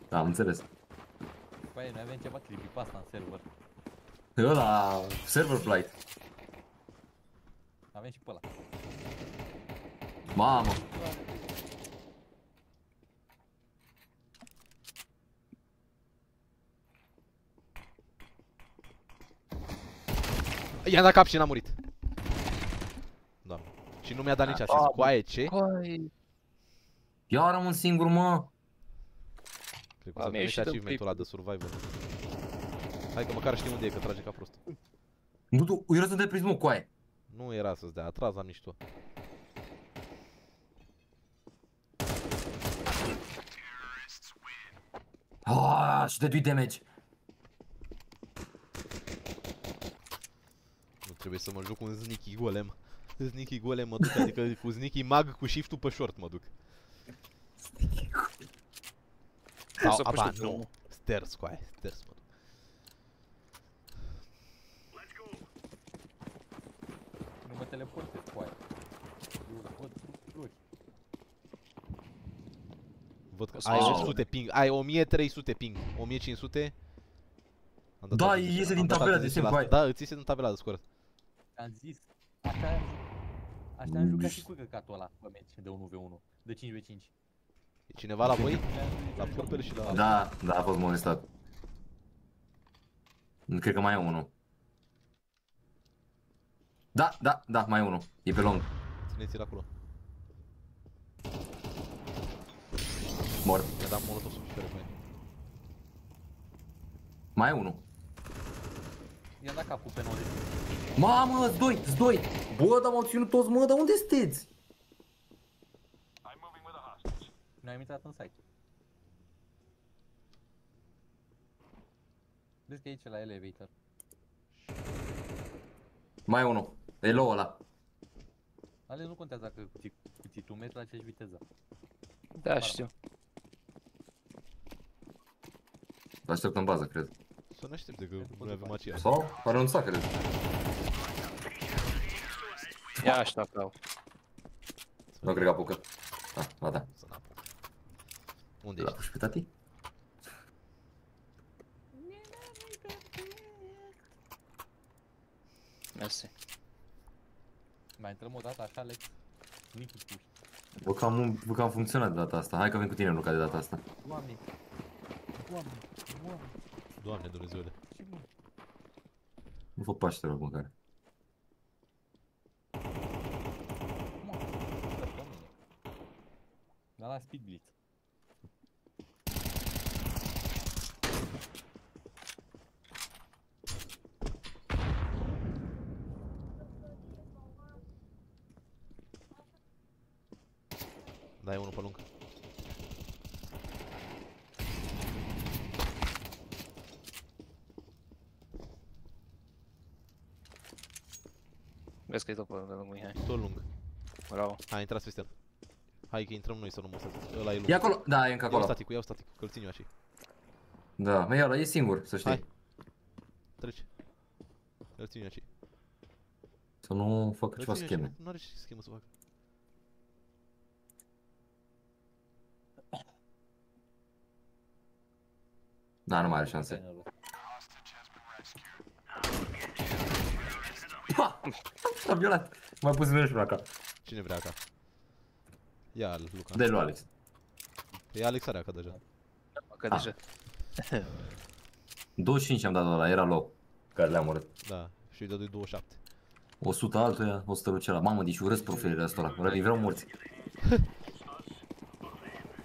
Da, am înțeles. Păi, noi avem ceva creepypasta în server. Ăla, server blight. Avem și pe ăla. Mamă. I-am dat cap și n-a murit. Doamne. Și nu mi-a dat nici asist. Cu aia ce? Iar am un singur, mă. Cred că o să primești achievement-ul ăla de survivor. Hai că măcar știm unde e, că trage ca prost. Nu, tu, eu să te prins, mă, coaie. Nu era să-ți dea, atras am nici tu. Și te dui damage. Nu trebuie să mă joc cu un sneaky golem. Sneaky golem mă duc, adică cu sneaky mag cu shift-ul pe short mă duc. Sau, aba, nu. Stairs cu aia, stairs mă duc. Nu mă teleportez cu aia. Eu văd flori. Văd că ai 800 ping, ai 1300 ping, 1500. Da, iese din tabela de semn, da, îți iese din tabela de scor. Am zis, așa am jucat și cu căcatul ăla pe meci de 1v1, de 5v5. E cineva la voi? La purpel și la... Da, a fost molestat. Cred că mai e unul. Da, mai e unul. E pe lung. Țineți-l acolo. Mor. Mi-a dat molotov sub șpere cu aia. Mai e unul. I-am dat capul pe 90. Mamă, îți doi. Bă, dar m-au ținut toți, mă, dar unde sunteți? Noi am intrat în site. Vezi că e aici la elevator. Mai e unul. E low ăla. Ale nu contează că cuții tu mergi la aceeași viteză. Da, știu. Aștept în bază, cred. Să ne aștepte că noi avem aceea. Sau? A renunțat, cred. Ia așteaptă. Nu cred că apucă. Ba da. Să n-apuc. Unde L-a ești? pus pe tati? Mersi. Mai intrăm o dată așa, Alex. Nici puși. Vă că am funcționat de data asta. Hai că vin cu tine, Luca, de data asta. Doamne. Doamne Dumnezeule. Nu fă paște rău, măcar. Dar la speed blitz. Da, e unul pe lung. Vezi că e tot pe lângă Mihai. Tot lung. Bravo. Hai, intrați peste el. Hai că intrăm noi să nu mă stați. Ăla e lung. E acolo, da, e încă acolo. Iau staticul, că-l țin eu așa. Da, mă, ăla e singur, să știi. Hai. Treci. Îl țin eu așa. Să nu facă ceva scheme. Nu are ce schemă să facă. Da, nu mai are șanse. S-a violat. M-a pus mine și la cap. Cine vrea AK? Ia Luca. Dă-i lui Alex. E Alex are AK deja. AK deja. 25 am dat ăla, era low. Care le-am urât. Da, și îi dădui 27. 100 altuia, 100 lui celălalt. Mamă, deci urăsc profilele astea ăla. Îi vreau morți.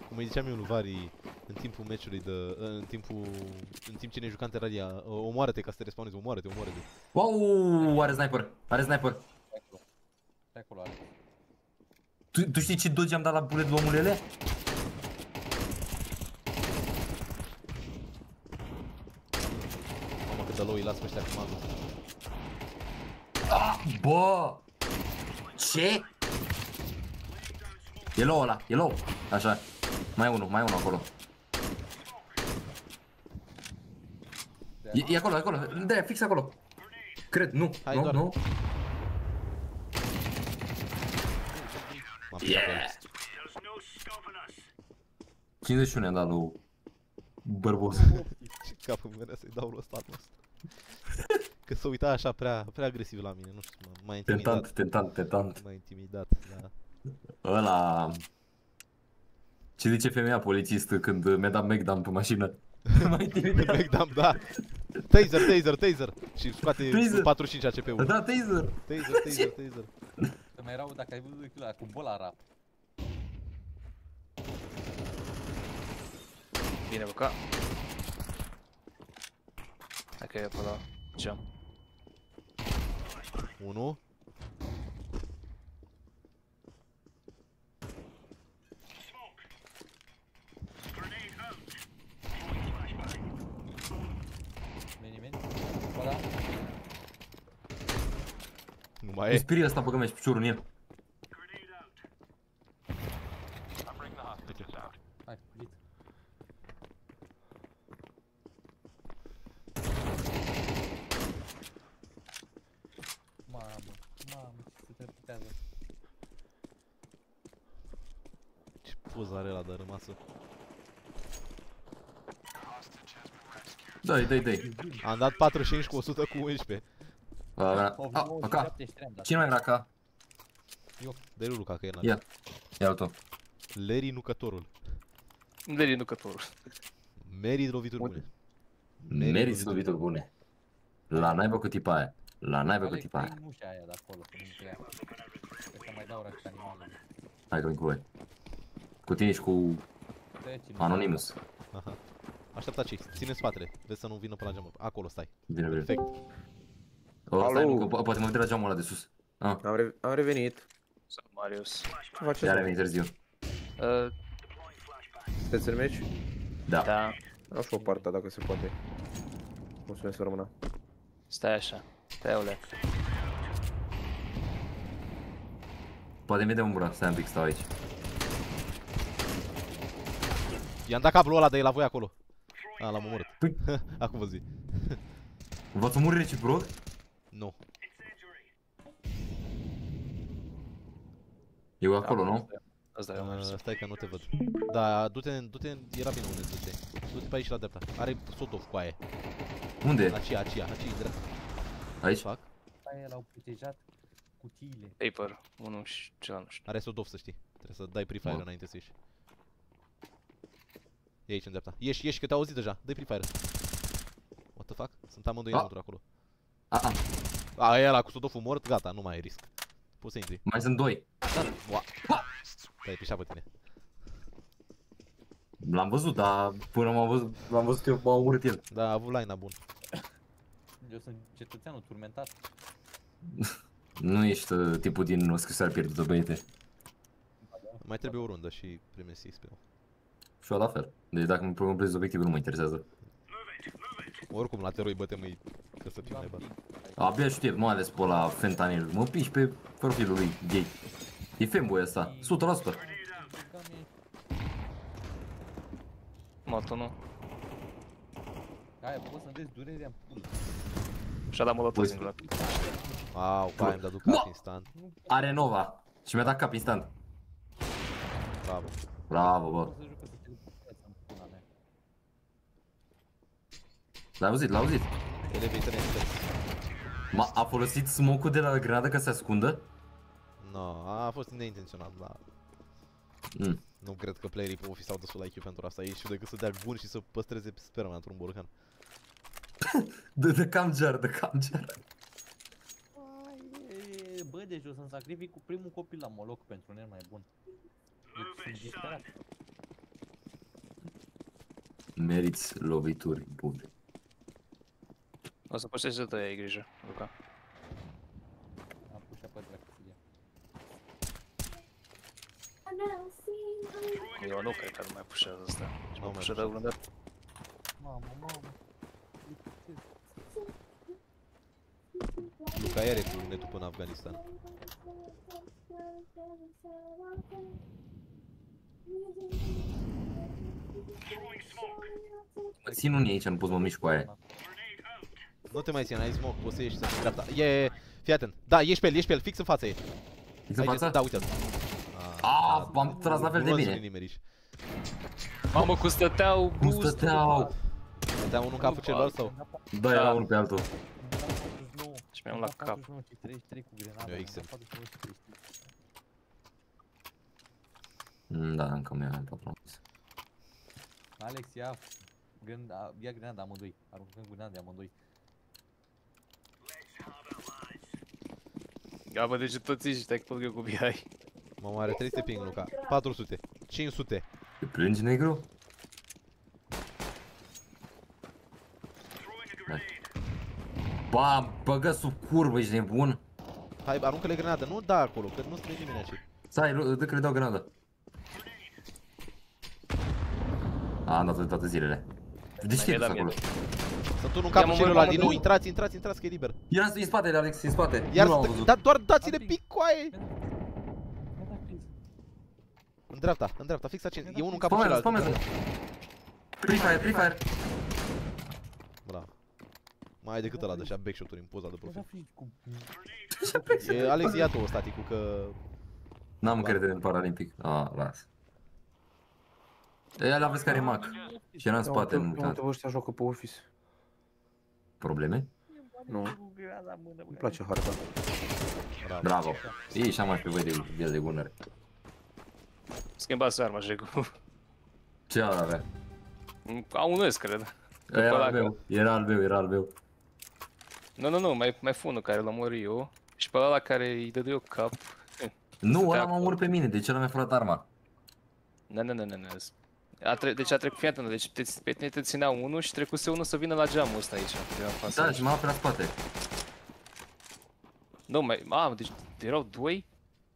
Cum îi ziceam eu lui Vari, în timpul meciului de... în timp ce ne jucam Terraria. Omoară-te ca să te respawnezi, omoară-te. Wow, are sniper. Pe acolo are. Tu știi ce dodge am dat la bullet, omulele? Mamă, cât de low îi las pe ăștia acum. Bă! Ce? E low ăla, e low. Așa. Mai e unul acolo. E acolo. Da, fix acolo. Cred, nu. Hai, nu, doar. nu. Yeah! 51 am dat lui bărbos. Ce capul meu să-i dau lui ăsta ăsta. Că s-a uitat așa prea agresiv la mine, nu știu, m-a intimidat. Tentant. M-a intimidat, da. Ăla... Ce zice femeia polițist când mi-a dat Megdam pe mașină? M-a intimidat. Megdam, da. Taser. Și scoate 45 ACP-ul. Da, taser. Taser. Să mai erau, dacă ai văzut ăla cu bola rap. Bine, băca. Hai că e pe la geam. 1. Meni. Ăla. Nu mai e. Spirit ăsta băgă-mi și piciorul în el. Hai, vite. Mamă, ce se treputează. Ce poză are ăla de rămasă. Dai. Am dat 45 cu 100 cu 11. Aca. Cine mai era ca? Eu. Dă-i Luca că e înalt. Ia-l tu. Larry Nucătorul. Larry Nucătorul. Merit lovituri bune. Meriți lovituri bune. La naiba cu tipa aia. Alex, mușa aia de acolo, că nu prea. Cred că mai dau răști animalele. Hai că vin cu voi. Cu tine și cu Anonymous. Aha. Așteaptă aici, ține spatele, vezi să nu vină până la geamul. Acolo stai. Bine. Perfect. Stai, nu, că poate mă uite la geamul ăla de sus. Am revenit. Sau Marius. Ce faceți? Iar revenit târziu. Sunteți în meci? Da. Am și o partea dacă se poate. Mulțumesc, rămână. Stai așa. Stai, Oleac. Poate mi-e de umbra, stai un pic, stau aici. I-am dat cablul ăla de la voi acolo. L-am omorât. Acum vă zi. V-ați omorât reciproc? Nu. Eu acolo, nu? Stai că nu te văd. Da, du-te, era bine unde duce. Du-te pe aici la dreapta. Are Sotov cu aia. Unde? Aici, drept. Aici? Fac. Aia l-au protejat cutiile. Paper, unul și ceva, nu știu. Are Sotov, să știi. Trebuie să dai pre-fire înainte să ieși. E aici în dreapta. Ieși, că te-au auzit deja. Dă-i pre-fire. What the fuck? Sunt amândoi înăuntru acolo. E ăla cu Sotoful mort, gata, nu mai ai risc. Poți să intri. Mai sunt doi. Te-ai pișat pe tine. L-am văzut, dar până l-am văzut eu, m-a omorât el. Da, a avut line-a bun. Eu sunt cetățeanul turmentat. Nu ești tipul din o scrisoare pierdută, băiete. Mai trebuie o rundă și primesc XP-ul. Și eu la fel. Deci dacă mă completez obiectivul nu mă interesează. Oricum la teroi bătem îi că să fie naiba. Abia știu, mai ales pe ăla fentanil. Mă piși pe profilul lui gay. E femboy ăsta, 100%. Moto, nu? Aia, poți să-mi vezi durerea în pulă. Și-a dat molotov singur dată. Au, pai, îmi dădu cap instant. Are Nova. Și mi-a dat cap instant. Bravo. Bravo, bă. L-ai auzit? Elevator enter. A folosit smoke-ul de la grenadă ca să se ascundă? No, a fost neintenționat, dar... Nu cred că playerii pe Office au destul IQ pentru asta. Ei știu decât să dea bun și să păstreze sperma într-un borcan. De cam jar. Bă, deci o să-mi sacrific cu primul copil la Moloch pentru un el mai bun. Deci sunt disperat. Meriți lovituri bune. O să poți să ai grijă, Luca. Am pus pe dracu să ia. Eu nu cred că nu mai pușează asta. Și mă pușă de vreun dat. Mamă. Luca iar e cu netul până Afganistan. Mă țin unii aici, nu pot să mă mișc cu aia. Nu te mai țin, ai smoke, poți să ieși să dreapta. Fii atent. Da, ieși pe el, fix în față e. Fix în față? Da, uite-l. M-am tras la fel de bine. Mamă, cum stăteau. Cum stăteau? Stăteam unul în capul celălalt sau? Da, era unul pe altul. Și mi-am la cap. 33 cu grenada. Eu XM. Da, încă mi-am promis. Alex, ia grenada amândoi. Aruncăm grenada de amândoi. Gabă, deci toți ești, stai că pot eu cu BI. Mamă, are 300 ping, Luca. 400. 500. Te plângi, negru? Ba, băgă sub curvă, ești nebun? Hai, aruncă-le grenadă, nu da acolo, că nu strânge nimeni aici. Stai, dă că le dau grenadă. Am dat de toate zilele. Deștept acolo. Sunt unul în capul celălalt, din nou, intrați, că e liber. Era în spate, Alex, în spate. Iar nu l-am văzut. dar doar dați-le pic coaie! În dreapta, fix la 5. E unul în capul celălalt. Spamează. Free fire. Bravo. Mai ai decât ăla de așa backshot-uri în poza de profil. Alex, ia tu staticul, că... N-am încredere în Paralimpic. Las. Ea l-a văzut care e Mac. Și era în spate. Uite, ăștia joacă pe Office. Probleme? Nu. Îmi place harta. Bravo. Ei și-am mai pe voi de el de gunări. Schimbați arma, Jegu. Ce ar avea? A unul cred. Era al meu. Nu, mai funul care l-am omorât eu. Și pe ăla care îi dădu eu cap. Nu, ăla m-a omorât pe mine, deci ăla mi-a furat arma. Nu. Deci a trecut, fii atent, deci pe tine te ținea unul și trecuse unul să vină la geamul ăsta aici. Da, și m-a pe la spate. Nu, deci erau doi?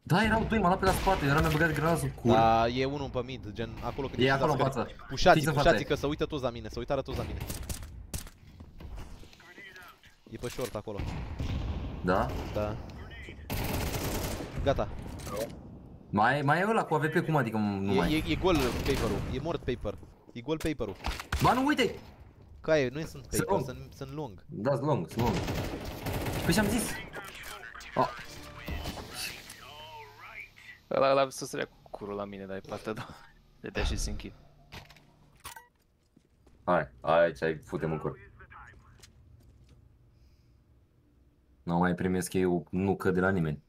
Da, erau doi, m-a luat pe la spate, era mi-a băgat grenada sub cur. Da, e unul pe mid, gen acolo când e acolo în față. Pușați că să uită toți la mine, să uitară toți la mine. E pe short acolo. Da? Da. Gata. Mai e ăla cu AVP, cum adică nu mai? E gol paper-ul, e mort paper. E gol paper-ul. Ba nu, uite! Caie, nu sunt paper, sunt lung. Da, sunt lung. Păi și-am zis. Ăla să se cu curul la mine, dar e partea de dea și se închid. Hai, aici ai fute-mă în cur. Nu mai primesc eu nucă de la nimeni.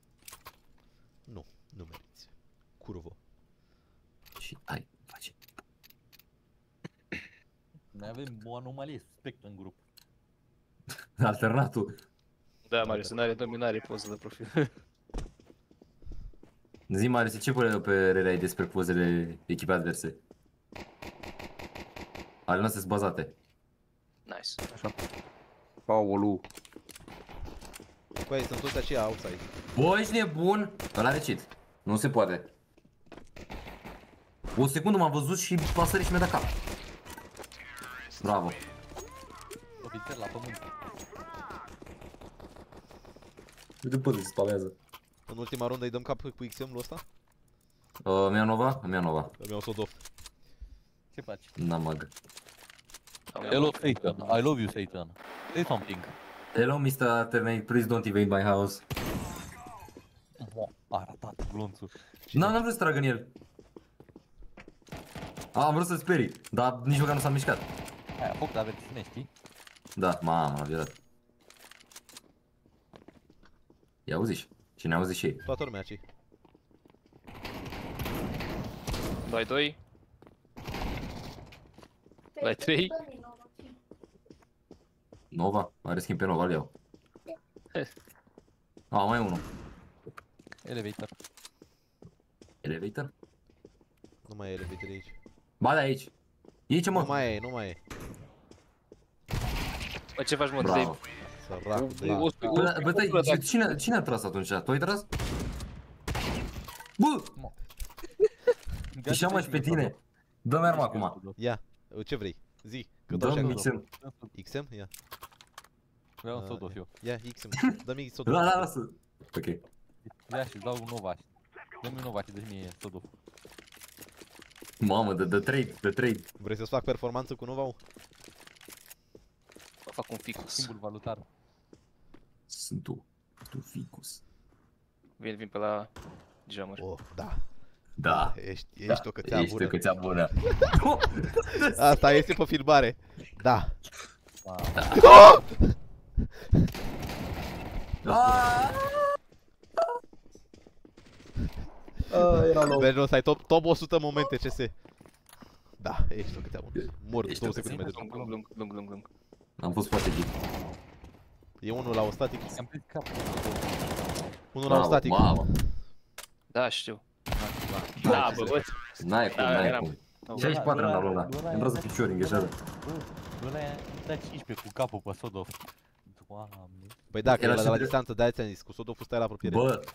Nu meriți. Curvo. Și hai, face. Noi avem o anomalie suspectă în grup. Alternatul. Da, Marius, nu are dominare poză de profil. Zi, Marius, ce părere pe Rere ai despre pozele echipe adverse? Ale noastre sunt bazate. Nice. Așa. Aolu. Păi, sunt toți aceia outside. Bă, ești nebun? Ăla are cheat. Nu se poate. O secundă m-am văzut și a sărit și mi-a dat cap. Bravo. Ofițer la pământ. Uite până se spamează. În ultima rundă îi dăm cap cu XM-ul ăsta? Mi-a Nova? Mi-a Nova. Mi-au Sodov. Ce faci? N-am mag. Hello Satan, I love you Satan. Say something. Hello Mr. Alternate, please don't invade my house. A ratat glonțul. N-am vrut să trag în el. Am vrut să-l sperii, dar nici măcar nu s-a mișcat. Aia, foc de avertisiune, știi? Da, m-a violat. I-a auzit și ne-a auzit și ei. Toată lumea aici. 2-2. 2-3. Nova? Are schimb pe Nova, îl iau. Mai e unul. Elevator. Elevator? Nu mai e elevator aici. Ba, de aici. E ce, Nu mă? mai e, nu mai e. Bă, ce faci, mă, Bravo. Săracul de Dave? Bă, stai, cine a tras atunci? Tu ai tras? Bă! Ieșeam mai și pe tine. Dă-mi arma acum. Ia, ce vrei? Zi, că dau și Dă-mi acolo. XM. XM? Ia. Vreau un Sodof eu. Ia, XM. Dă-mi Sodof. Lasă. Ok. Ia și dau un Nova. Dă-mi un Nova și dă-mi mie Sodof. Mamă, de trade. Vrei să-ți fac performanță cu Nova-ul? Fac un ficus. Simbol valutar. Sunt tu ficus. Vin pe la geamuri. Oh, da. Da. Ești o cățea bună. Ești o cățea bună. Asta este pe filmare. Da. Era low. Vezi, ăsta e top 100 momente CS. Da, ești o cățea bună. Mor 2 secunde mai devreme. Lung. Am fost foarte deep. E unul la o static. Am prins capul. Unul la o static. Mamă. Da, știu. Da, bă. N-ai cum. 64 în ăla. Îmi vreau să piciori îngheșată. Bă, ăla i-a dat 15 cu capul pe Sodof. Doamne. Păi da, că era de la distanță, de-aia ți-am zis, cu Sodoful stai la apropiere. Bă,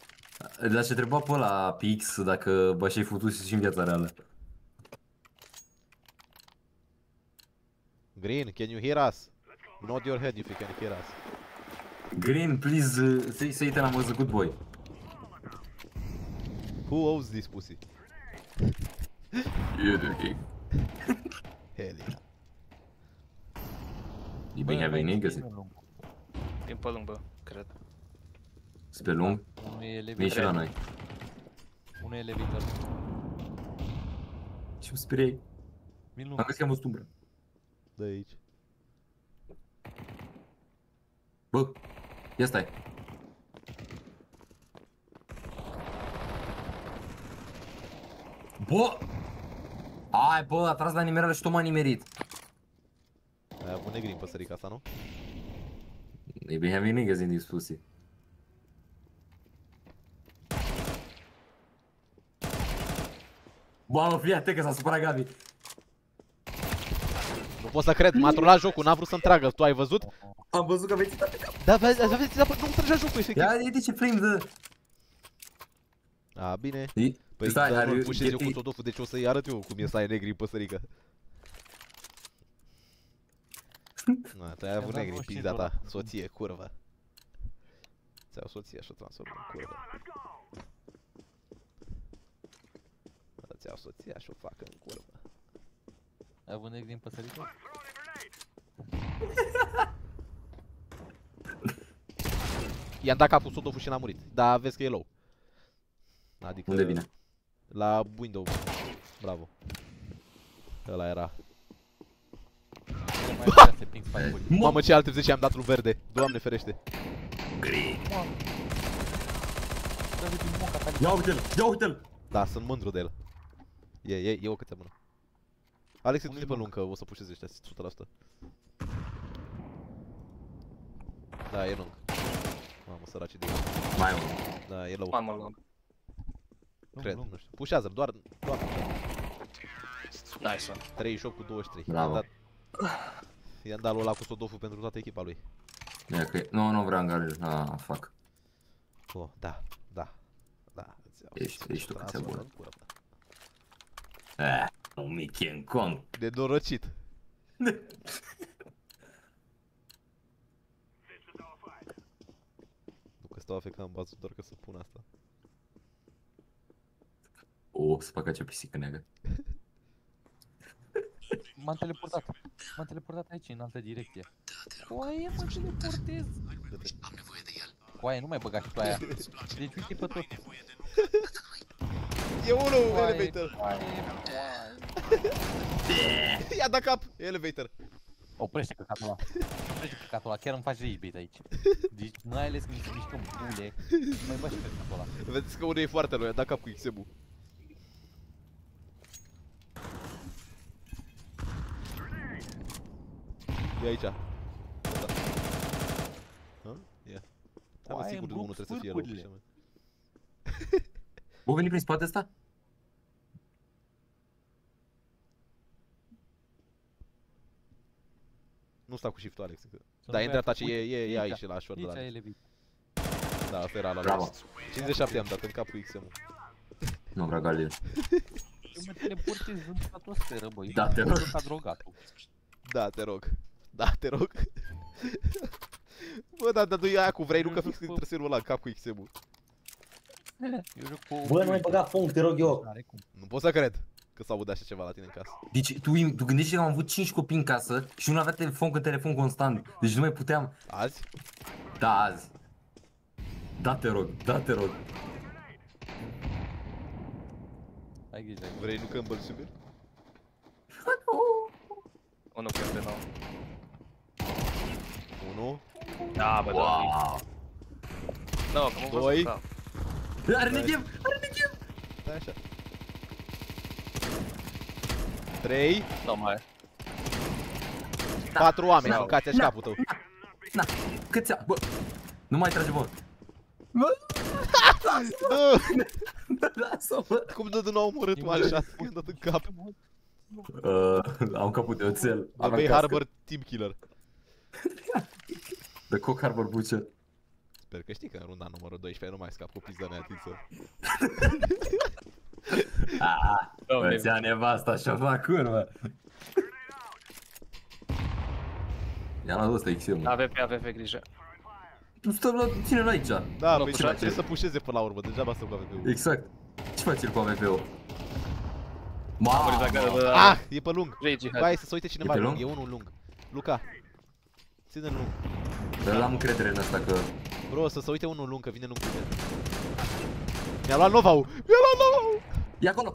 dar ce treba pe ăla PX dacă bă și-ai futut și în viața reală. Green, can you hear us? Nod your head if you can hear us. Green, please, say that I'm a good boy. Who owns this pussy? You do, okay. Hell yeah. E bine having niggas. Din pe lung, bă, cred. Spre lung. Vine și la noi. Unul e levitor. Ce-mi speriai? Vin Am găsit că am văzut umbră. De aici. Bă, ia stai. Bă! Ai, bă, a tras la nimerele și tot m-a nimerit. Ai avut negri în păsărica asta, nu? E bine having niggas in this pussy. Bă, mă, fii atent că s-a supărat Gabi. Nu pot să cred, m-a trolat jocul, n-a vrut să-mi tragă, tu ai văzut? Am văzut că aveți țitat pe cap. Da, aveți, nu-mi trăgea jocul, efectiv. Ia, de ce frame dă? A, bine. Păi, Păi, dar nu-l pușez eu cu Sodoful, deci o să-i arăt eu cum e să ai negri în păsărică. Na, tu ai avut negri în pizda ta, soție, curvă. Ți-au soția și o transformă în curvă. Ți-au soția și o facă în curvă. Ai avut negri în păsărică? I-am dat capul Sodoful și n-a murit, dar vezi că e low. Adică... Unde vine? La window. Bravo. Ăla era. Mamă, ce alte 10 am dat lui verde. Doamne ferește. Ia uite-l, ia uite-l! Da, sunt mândru de el. E o câte mână. Alex, du-te pe lung că o să pușezi ăștia 100%. Da, e lung. Mamă, săraci de el. Mai mult. Da, e low. Mamă, lung. Cred, nu știu. Pușează-l, doar Nice one. 38 cu 23. Bravo. I-am dat lui ăla cu Sodoful pentru toată echipa lui. Ia că... Nu vreau angajul. Ah, fuck. Oh, da. Ești o cățea bună. Un Mickey Kong. Nedorocit. Nu că stau afecat în bază doar că să pun asta. O, să facă acea pisică neagră. M-am teleportat aici, în altă direcție. Coaie, mă teleportez! Am nevoie de el. Coaie, nu mai băga și pe aia. Deci uite pe tot. E unul, elevator! Ia da cap, elevator! Oprește căcatul ăla. Oprește căcatul ăla, chiar îmi faci rage bait aici. Deci mai ales când se mișcă bule, mai bagi pe căcatul ăla. Vedeți că unul e foarte low, i-a dat cap cu XM-ul. E aici. Da. Ia. Hai mă, sigur unul trebuie să fie low. Bă, veni prin spate ăsta? Nu stau cu shift-ul, Alex. Da, e în dreapta ce e aici la short de la Alex. Da, asta era la Bravo. 57 am dat în capul XM. Nu vreau Galil. Eu mă teleportez în stratosferă, băi. Da, te rog. Ca drogatul. Da, te rog. Da, te rog. Bă, dar nu-i aia cu vrei, nu că fix din traserul ăla în cap cu XM-ul. Bă, nu mai băga funk, te rog eu. Nu pot să cred că s-aude așa ceva la tine în casă. Deci tu gândești că am avut 5 copii în casă și unul avea telefon constant. Deci nu mai puteam. Azi? Da, azi. Da, te rog, da, te rog. Ai grijă, ai Vrei nu că îmbăl super? Unul pe nou. 1. Da, bă, da. Da, că mă Doi. văzut, da. Are neghem, are neghem. Stai așa. 3. Nu mai. 4 oameni, mâncați așa capul tău. Na, câți bă. Nu mai trage, bă. Lasă-mă. Cum nu n-au omorât mă așa? I-am dat în cap. Am capul de oțel. The Bay Harbor Team Killer. The Cock Harbor Butcher. Sper că știi că în runda numărul 12 nu mai scap cu pizza neatinsă. Bă, ți-a nevasta și-o fac curvă. Ia la ăsta XM. AVP, grijă. Tu stăm la tine aici. Da, păi trebuie să pușeze până la urmă, degeaba stăm cu AVP-ul. Exact. Ce faci el cu AVP-ul? Ah, e pe lung. Rage, Hai să se uite cineva E pe lung, lung? e unul lung. Luca, ține-l lung. Dar am încredere în asta că... Bro, să se uite unul lung, că vine lung cu tine. Mi-a luat Nova-ul! Mi-a luat Nova-ul! E acolo!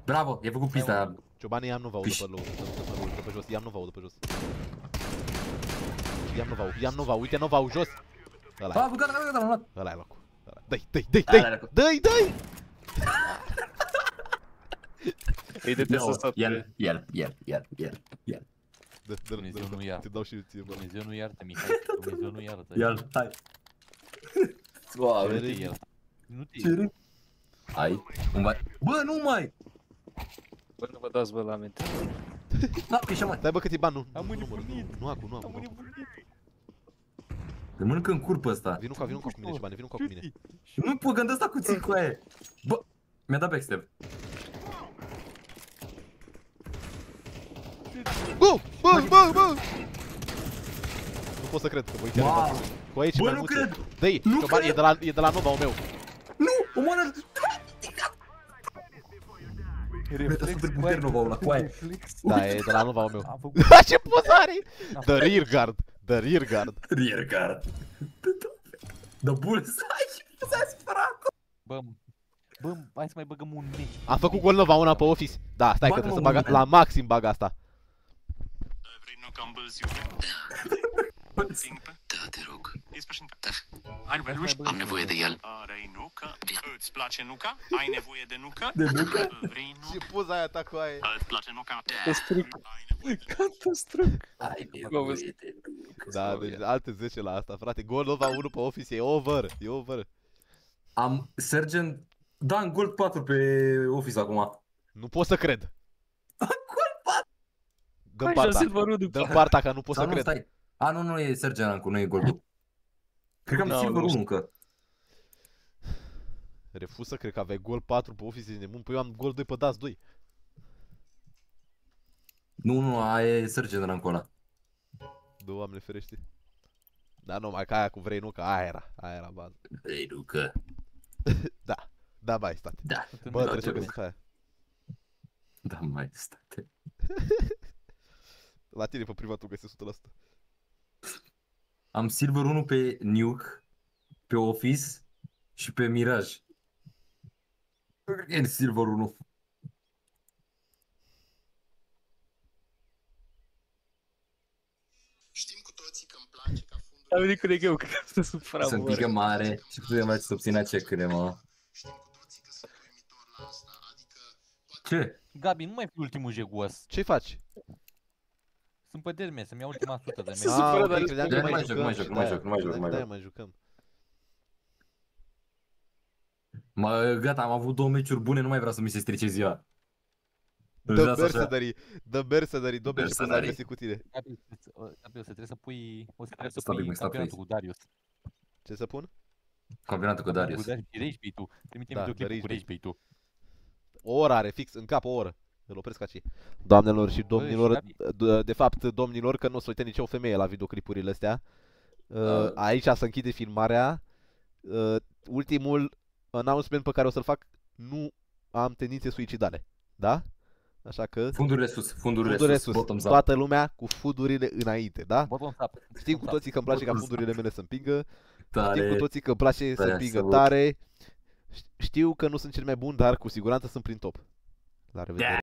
Bravo, e făcut pista. Ciobane, ia-mi Nova-ul de pe jos, ia-mi Nova-ul de pe jos. Ia-mi Nova-ul, ia-mi Nova-ul, uite Nova-ul jos! Ăla-i. Ah, gata, am luat. Ăla-i locul. Dă-i! Îi detestă să El. Dumnezeu nu iartă. Te dau și ție, bă. Dumnezeu nu iartă, Mihai. Dumnezeu nu iartă. Ia-l, hai. Nu te iartă. Nu te iartă. Hai. Bă, nu mai! Bă, nu vă dați, bă, la minte. Da, pișa mai. Stai bă cât e bani, nu. Am înnebunit. Nu acum. Îl mănâncă în cur pe ăsta. Vino cu mine, Ciobane, vino cu mine. Nu pot gândi asta cu țicoaie. Bă, mi-a dat backstab. Bă! Nu pot să cred că voi chiar Wow. faceți. Cu aici Bă, mai nu mulți. cred. Dă-i, Nu Ciobane, cred. e de la Nova-ul meu. Nu, omoară-l. Băi, super puter Nova-ul la coaie. Da, e de la Nova-ul meu. Ce pozare! The rear guard. Rear guard. The bullseye. S-a spărat. Bă, hai să mai băgăm un meci. Am făcut gol Nova una pe Office. Da, stai că trebuie să bag la maxim bag asta. Vrei nu cam băziu? Da, te rog. Am nevoie de el. Vrei nuca? Îți place nuca? Ai nevoie de nuca? De nuca? Vrei nuca? Ce poza aia ta cu aia? Îți place nuca? Ai nevoie de nuca. Da, deci alte 10 la asta, frate. Gol Nova 1 pe Office, e over. Am Sergeant... Da, în Gold 4 pe Office acum. Nu pot să cred. Gold 4! Dă-mi parta. Dă-mi parta că nu pot să Sau nu, cred. stai. A, nu e Sergeant Rancu, nu e Gold 2. Cred că am Silver 1 încă. Refuz să cred că aveai gol 4 pe Office, ești nebun. Păi eu am gol 2 pe DAS 2. Nu, aia e Sergeant Rancu ăla. Doamne ferește. Da, nu, mai ca aia cu vrei nu, că aia era bază. Vrei nu că... Da, mai state. Da. Bă, trebuie să găsesc aia. Da, mai state. La tine pe privatul găsesc 100%. Am Silver 1 pe Nuke, pe Office și pe Mirage. E Silver 1. Știm cu toții că îmi place ca fundul... Am venit cu negheu, că să supăra. Sunt pică mare și putem mai să obținea cecăre, mă. Ce? Gabi, nu mai fi ultimul jegos. Ce faci? Sunt pe derme, să-mi iau ultima 100 de Se metri. supără, dar credeam că nu mai mai joc, jucăm. nu mai joc. Da, mai jucăm. Gata, am avut 2 meciuri bune, nu mai vreau să mi se strice ziua. The Mercenary, domnule, ce poți să găsi cu tine. Gabi, o să trebuie să pui campionatul cu Darius. Ce să pun? Campionatul cu Darius. Rage Bait tu. Trimite-mi videoclipul cu Rage Bait tu. O oră are, fix, în cap o oră. Îl opresc aici. Doamnelor și domnilor, de fapt, domnilor, că nu o să uite nici o femeie la videoclipurile astea. Aici se închide filmarea. Ultimul announcement pe care o să-l fac, nu am tendințe suicidale. Da? Așa că... Fundurile sus, bottoms up. Toată lumea cu fundurile înainte, da? Știm cu toții că îmi place ca fundurile mele să împingă. Știm cu toții că îmi place să împingă tare. Știu că nu sunt cel mai bun, dar cu siguranță sunt prin top. La revedere!